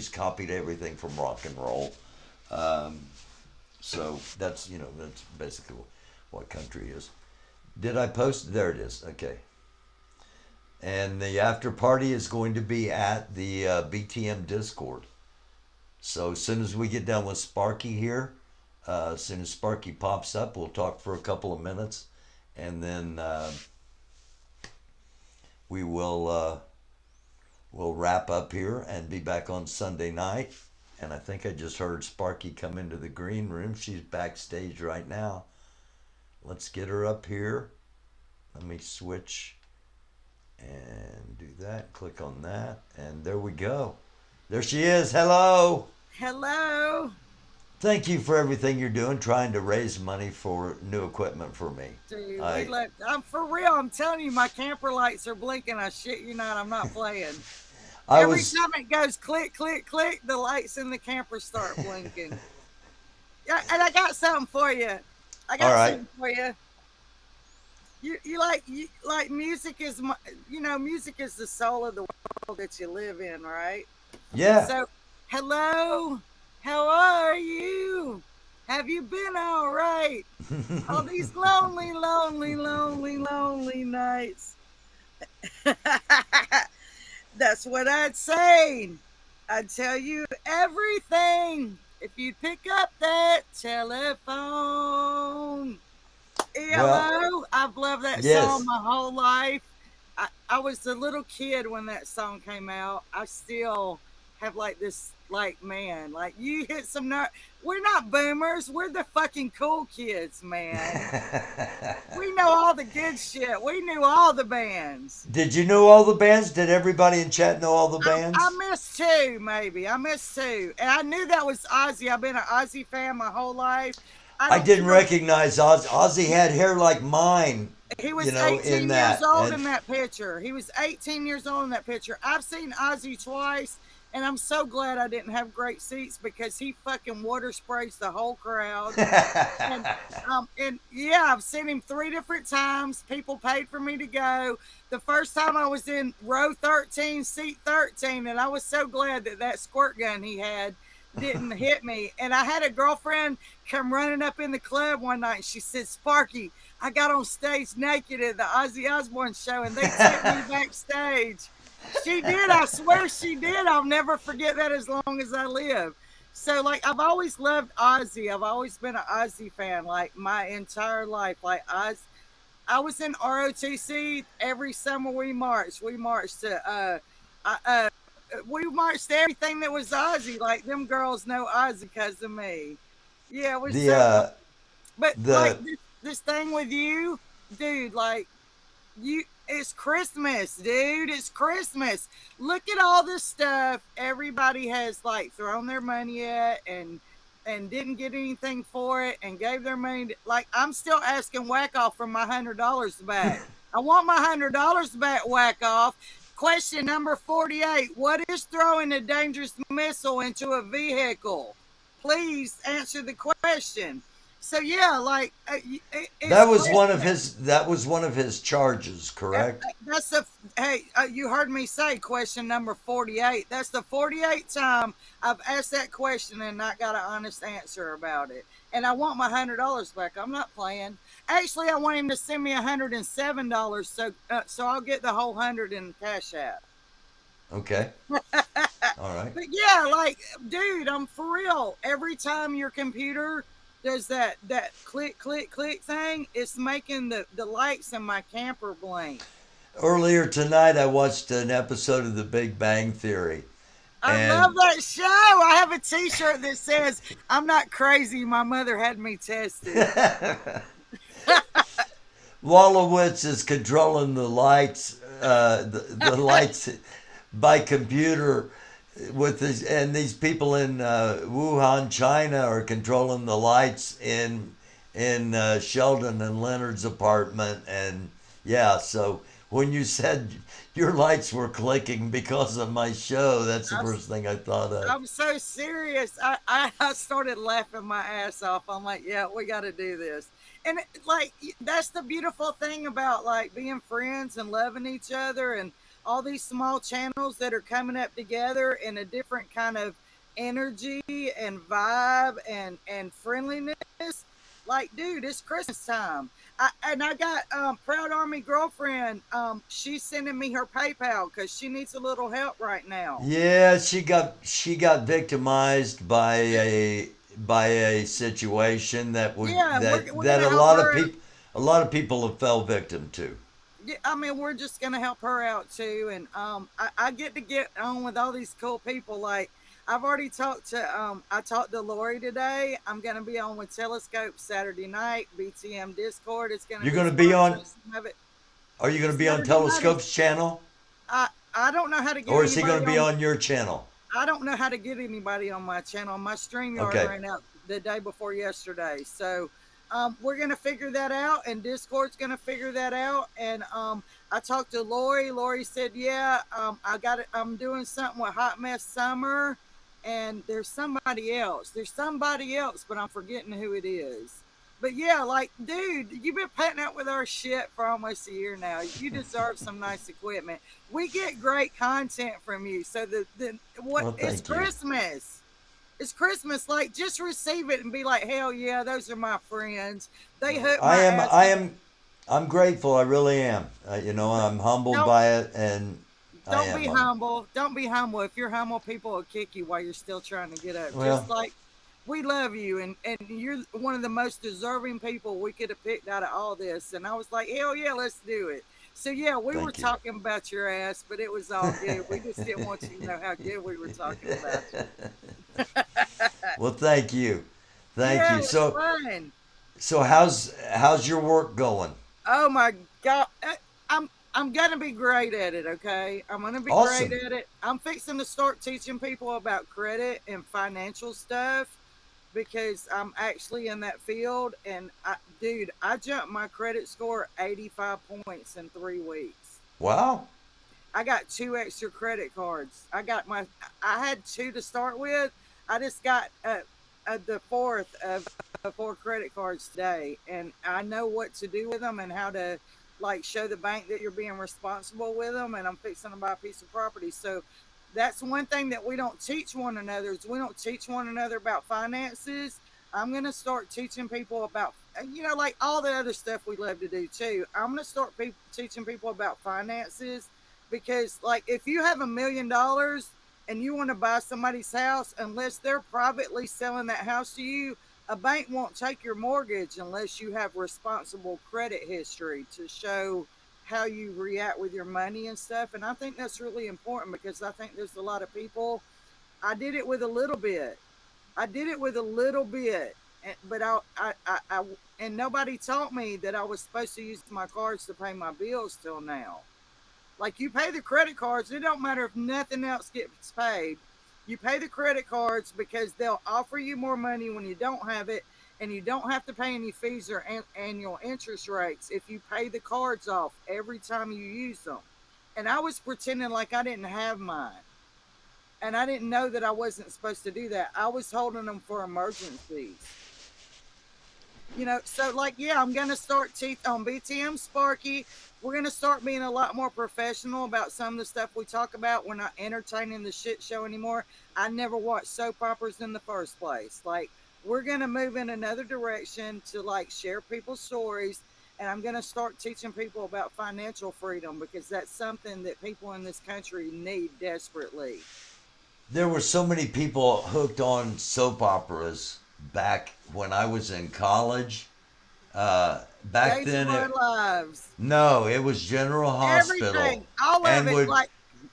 [SPEAKER 3] copied everything from rock and roll. So that's basically what country is. Did I post? There it is. Okay. And the after party is going to be at the BTM Discord. So as soon as we get done with Sparky here, as soon as Sparky pops up, we'll talk for a couple of minutes, and then we'll wrap up here and be back on Sunday night. And I think I just heard Sparky come into the green room. She's backstage right now. Let's get her up here. Let me switch and do that. Click on that, and there we go. There she is. Hello.
[SPEAKER 16] Hello.
[SPEAKER 3] Thank you for everything you're doing, trying to raise money for new equipment for me.
[SPEAKER 16] Dude, I'm for real. I'm telling you, my camper lights are blinking. I shit you not. I'm not playing. Every time it goes click, click, click, the lights in the camper start blinking. Yeah, and I got something for you. Something for you. You like music is music is the soul of the world that you live in, right?
[SPEAKER 3] Yeah.
[SPEAKER 16] So, hello, how are you? Have you been all right? All these lonely, lonely, lonely, lonely nights. That's what I'd say. I'd tell you everything if you'd pick up that telephone. Hello, I've loved that song my whole life. I was a little kid when that song came out. I still have this, man, you hit some nerve. We're not boomers. We're the fucking cool kids, man. We know all the good shit. We knew all the bands.
[SPEAKER 3] Did you know all the bands? Did everybody in chat know all the bands?
[SPEAKER 16] I missed two, maybe. I missed two. And I knew that was Ozzy. I've been an Ozzy fan my whole life.
[SPEAKER 3] I didn't recognize Ozzy. Ozzy had hair like mine.
[SPEAKER 16] He was 18 years old in that picture. He was 18 years old in that picture. I've seen Ozzy twice, And I'm so glad I didn't have great seats because he fucking water sprays the whole crowd. And yeah, I've seen him 3 different times. People paid for me to go. The first time I was in row 13, seat 13, and I was so glad that that squirt gun he had didn't hit me. And I had a girlfriend come running up in the club one night. And she said, "Sparky, I got on stage naked at the Ozzy Osbourne show, and they took me backstage." She did. I swear she did. I'll never forget that as long as I live. So, like, I've always loved Ozzy. I've always been an Ozzy fan, like, my entire life. Like, I was in ROTC every summer we marched. We marched to, we marched to everything that was Ozzy. Like, them girls know Ozzy because of me. Yeah, it was like, this thing with you, dude, like, it's Christmas, dude. It's Christmas. Look at all this stuff everybody has like thrown their money at and didn't get anything for it and gave their money like I'm still asking Whack Off for my $100 back. I want my $100 back, Whack Off. Question number 48. What is throwing a dangerous missile into a vehicle? Please answer the question. So yeah, like
[SPEAKER 3] that was one of his charges, correct?
[SPEAKER 16] That's you heard me say question number 48. That's the 48th time I've asked that question and not got an honest answer about it. And I want my $100 back. I'm not playing. Actually, I want him to send me $107 so I'll get the whole 100 in Cashapp.
[SPEAKER 3] Okay. All right.
[SPEAKER 16] But yeah, like, dude, I'm for real. Every time your computer does that click, click, click thing, it's making the lights in my camper blink.
[SPEAKER 3] Earlier tonight, I watched an episode of The Big Bang Theory.
[SPEAKER 16] I love that show. I have a t-shirt that says, "I'm not crazy. My mother had me tested."
[SPEAKER 3] Wolowitz is controlling the lights, the lights by computer. And these people in Wuhan, China, are controlling the lights in Sheldon and Leonard's apartment, and yeah. So when you said your lights were clicking because of my show, that's the first thing I thought of.
[SPEAKER 16] I'm so serious. I started laughing my ass off. I'm like, yeah, we got to do this. And like that's the beautiful thing about like being friends and loving each other and all these small channels that are coming up together in a different kind of energy and vibe and friendliness. Like, dude, it's Christmas time. I got Proud Army Girlfriend. She's sending me her PayPal because she needs a little help right now.
[SPEAKER 3] Yeah, she got victimized by a situation that a lot of people have fell victim to.
[SPEAKER 16] I mean, we're just gonna help her out too, and I get on with all these cool people. Like I've already talked to I talked to Lori today. I'm gonna be on with Telescope Saturday night. BTM Discord.
[SPEAKER 3] You're gonna be on. Are you gonna be on Telescope's channel?
[SPEAKER 16] I don't know how to get.
[SPEAKER 3] Or is he gonna be on your channel?
[SPEAKER 16] I don't know how to get anybody on my channel. My StreamYard ran out the day before yesterday, so. We're going to figure that out, and Discord's going to figure that out. And I talked to Lori. Lori said, yeah, I'm doing something with Hot Mess Summer, and there's somebody else. But I'm forgetting who it is. But yeah, like, dude, you've been putting up with our shit for almost a year now. You deserve some nice equipment. We get great content from you. So it's Christmas. It's Christmas. Like, just receive it and be like, hell yeah, those are my friends. They hook my ass.
[SPEAKER 3] I'm grateful. I really am. I'm humbled by it, and
[SPEAKER 16] don't be humble. Don't be humble. If you're humble, people will kick you while you're still trying to get up.
[SPEAKER 3] Well,
[SPEAKER 16] just like we love you, and you're one of the most deserving people we could have picked out of all this. And I was like, hell yeah, let's do it. So yeah, we were talking about your ass, but it was all good. We just didn't want you to know how good we were talking about you.
[SPEAKER 3] Well, thank you. Thank you. So,
[SPEAKER 16] fun.
[SPEAKER 3] So how's your work going?
[SPEAKER 16] Oh my God. I'm gonna be great at it, okay? I'm gonna be great at it. I'm fixing to start teaching people about credit and financial stuff because I'm actually in that field. And I jumped my credit score 85 points in 3 weeks.
[SPEAKER 3] Wow.
[SPEAKER 16] I got 2 extra credit cards. I had 2 to start with. I just got the fourth of 4 credit cards today, and I know what to do with them and how to like show the bank that you're being responsible with them. And I'm fixing to buy a piece of property. So that's one thing that we don't teach one another is we don't teach one another about finances. I'm going to start teaching people about, like all the other stuff we love to do too. I'm going to start teaching people about finances because like if you have $1 million and you want to buy somebody's house, unless they're privately selling that house to you, a bank won't take your mortgage unless you have responsible credit history to show how you react with your money and stuff. And I think that's really important because I think there's a lot of people. I did it with a little bit. But I and nobody taught me that I was supposed to use my cards to pay my bills till now. Like you pay the credit cards, it don't matter if nothing else gets paid. You pay the credit cards because they'll offer you more money when you don't have it, and you don't have to pay any fees or annual interest rates if you pay the cards off every time you use them. And I was pretending like I didn't have mine. And I didn't know that I wasn't supposed to do that. I was holding them for emergencies. So like, yeah, I'm going to start on BTM Sparky. We're going to start being a lot more professional about some of the stuff we talk about. We're not entertaining the shit show anymore. I never watched soap operas in the first place. Like, we're going to move in another direction to like share people's stories. And I'm going to start teaching people about financial freedom because that's something that people in this country need desperately.
[SPEAKER 3] There were so many people hooked on soap operas back when I was in college. Back
[SPEAKER 16] Days
[SPEAKER 3] then,
[SPEAKER 16] of Our Lives.
[SPEAKER 3] No, it was General Hospital.
[SPEAKER 16] Everything, all of it.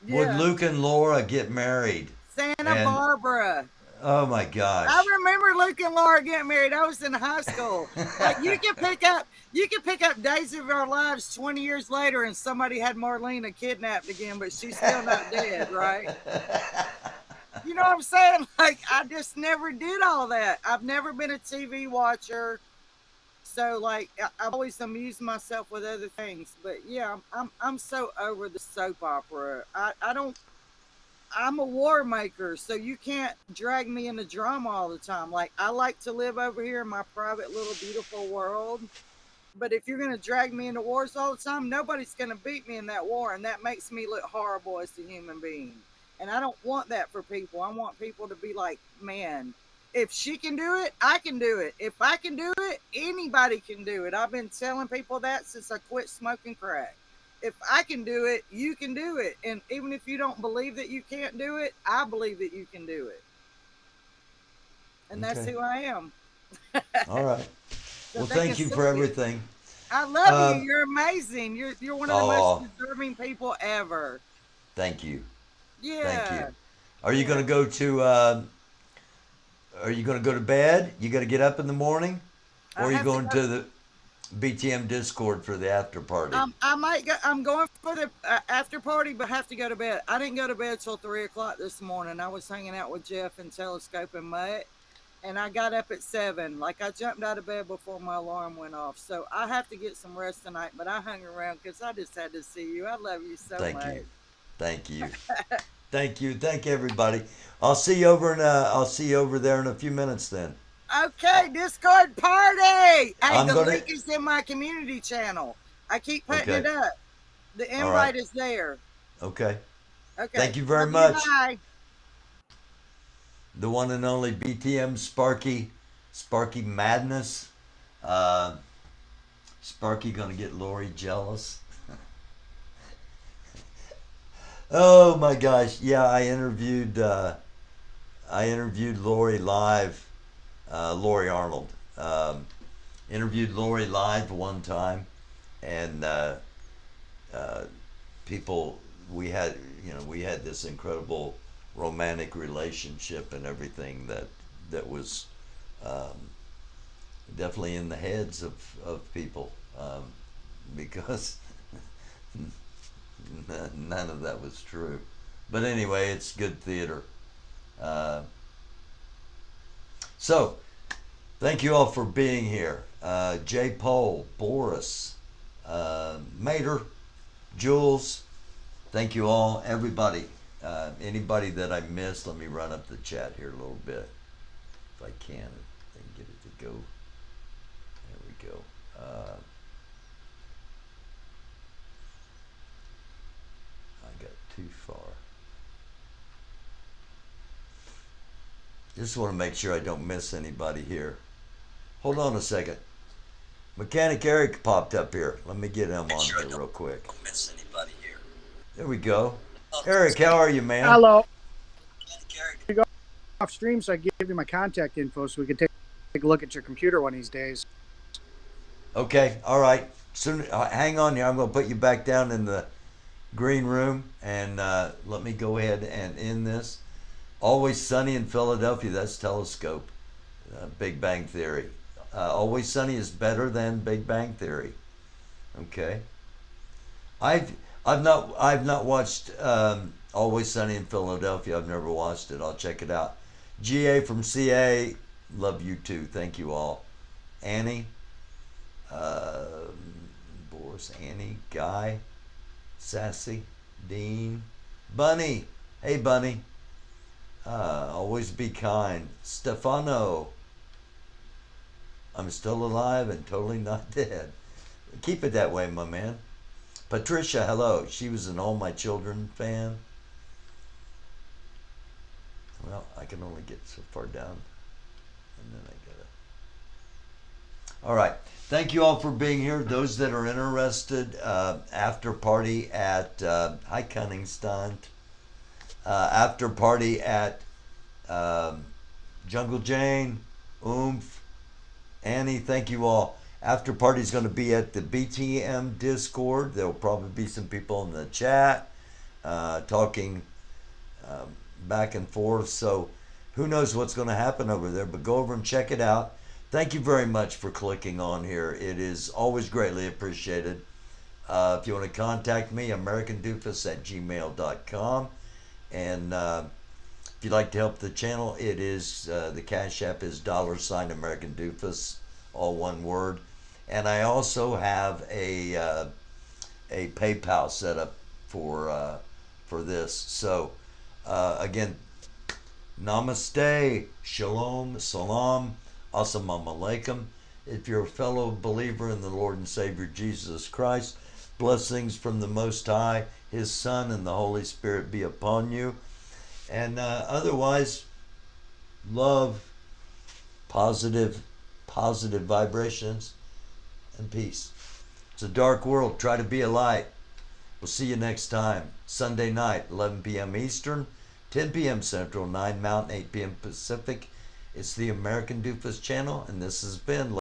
[SPEAKER 3] Would Luke and Laura get married?
[SPEAKER 16] Santa Barbara.
[SPEAKER 3] Oh my gosh!
[SPEAKER 16] I remember Luke and Laura getting married. I was in high school. Like you can pick up Days of Our Lives 20 years later, and somebody had Marlena kidnapped again, but she's still not dead, right? You know what I'm saying? Like I just never did all that. I've never been a TV watcher. So like I've always amused myself with other things, but yeah, I'm so over the soap opera. I'm a war maker, so you can't drag me into drama all the time. Like I like to live over here in my private little beautiful world, but if you're gonna drag me into wars all the time, nobody's gonna beat me in that war, and that makes me look horrible as a human being. And I don't want that for people. I want people to be like, man, if she can do it, I can do it. If I can do it, anybody can do it. I've been telling people that since I quit smoking crack. If I can do it, you can do it. And even if you don't believe that you can't do it, I believe that you can do it. And that's who I am.
[SPEAKER 3] All right. So well, thank you for everything.
[SPEAKER 16] I love you. You're amazing. You're one of the most deserving people ever.
[SPEAKER 3] Thank you.
[SPEAKER 16] Yeah.
[SPEAKER 3] Thank you. Are you going to go to bed? You got to get up in the morning? Or are you going to the BTM Discord for the after party?
[SPEAKER 16] I might go. I'm going for the after party, but have to go to bed. I didn't go to bed till 3 o'clock this morning. I was hanging out with Jeff and Telescope and Mutt, and I got up at 7. Like I jumped out of bed before my alarm went off. So I have to get some rest tonight. But I hung around because I just had to see you. I love you so much.
[SPEAKER 3] Thank you. Thank you. Thank everybody. I'll see you over there in a few minutes then.
[SPEAKER 16] Okay, Discord party. Hey, the link is in my community channel. I keep putting it up. The invite is there.
[SPEAKER 3] Okay. Thank you very much.
[SPEAKER 16] Bye.
[SPEAKER 3] The one and only BTM Sparky Madness. Sparky gonna get Lori jealous. Oh my gosh! Yeah, I interviewed Lori live. Lori Arnold. Interviewed Lori live one time, and we had this incredible romantic relationship and everything that was definitely in the heads of people, because none of that was true. But anyway, it's good theater. So, thank you all for being here. J. Pole, Boris, Mater, Jules, Thank you all, everybody. Anybody that I missed, let me run up the chat here a little bit, if I can, and get it to go. There we go. I got too far. Just want to make sure I don't miss anybody here. Hold on a second. Mechanic Eric popped up here. Let me get him on here real quick. Don't miss anybody here. There we go. Eric, how are you, man?
[SPEAKER 17] Hello. You go off stream, so I give you my contact info so we can take a look at your computer one of these days.
[SPEAKER 3] Okay, all right. Soon, hang on here. I'm going to put you back down in the green room, and let me go ahead and end this. Always Sunny in Philadelphia. That's Telescope. Big Bang Theory. Always Sunny is better than Big Bang Theory. Okay. I've not watched Always Sunny in Philadelphia. I've never watched it. I'll check it out. GA from CA. Love you too. Thank you all. Annie. Boris. Annie. Guy. Sassy. Dean. Bunny. Hey, Bunny. Always be kind. Stefano. I'm still alive and totally not dead. Keep it that way, my man. Patricia, hello. She was an All My Children fan. Well, I can only get so far down. And then I gotta... All right. Thank you all for being here. Those that are interested, after party at... hi, Cunningston. After party at Jungle Jane, Oomph, Annie, thank you all. After party is going to be at the BTM Discord. There will probably be some people in the chat talking back and forth. So who knows what's going to happen over there, but go over and check it out. Thank you very much for clicking on here. It is always greatly appreciated. If you want to contact me, americandufus@gmail.com. And if you'd like to help the channel, it is the Cash App is $American Doofus, all one word. And I also have a PayPal set up for this. So again, namaste, shalom, salam, assalamu alaikum. If you're a fellow believer in the Lord and Savior Jesus Christ, blessings from the Most High, His Son, and the Holy Spirit be upon you. And otherwise, love, positive vibrations, and peace. It's a dark world. Try to be a light. We'll see you next time. Sunday night, 11 p.m. Eastern, 10 p.m. Central, 9 Mountain, 8 p.m. Pacific. It's the American Doofus channel, and this has been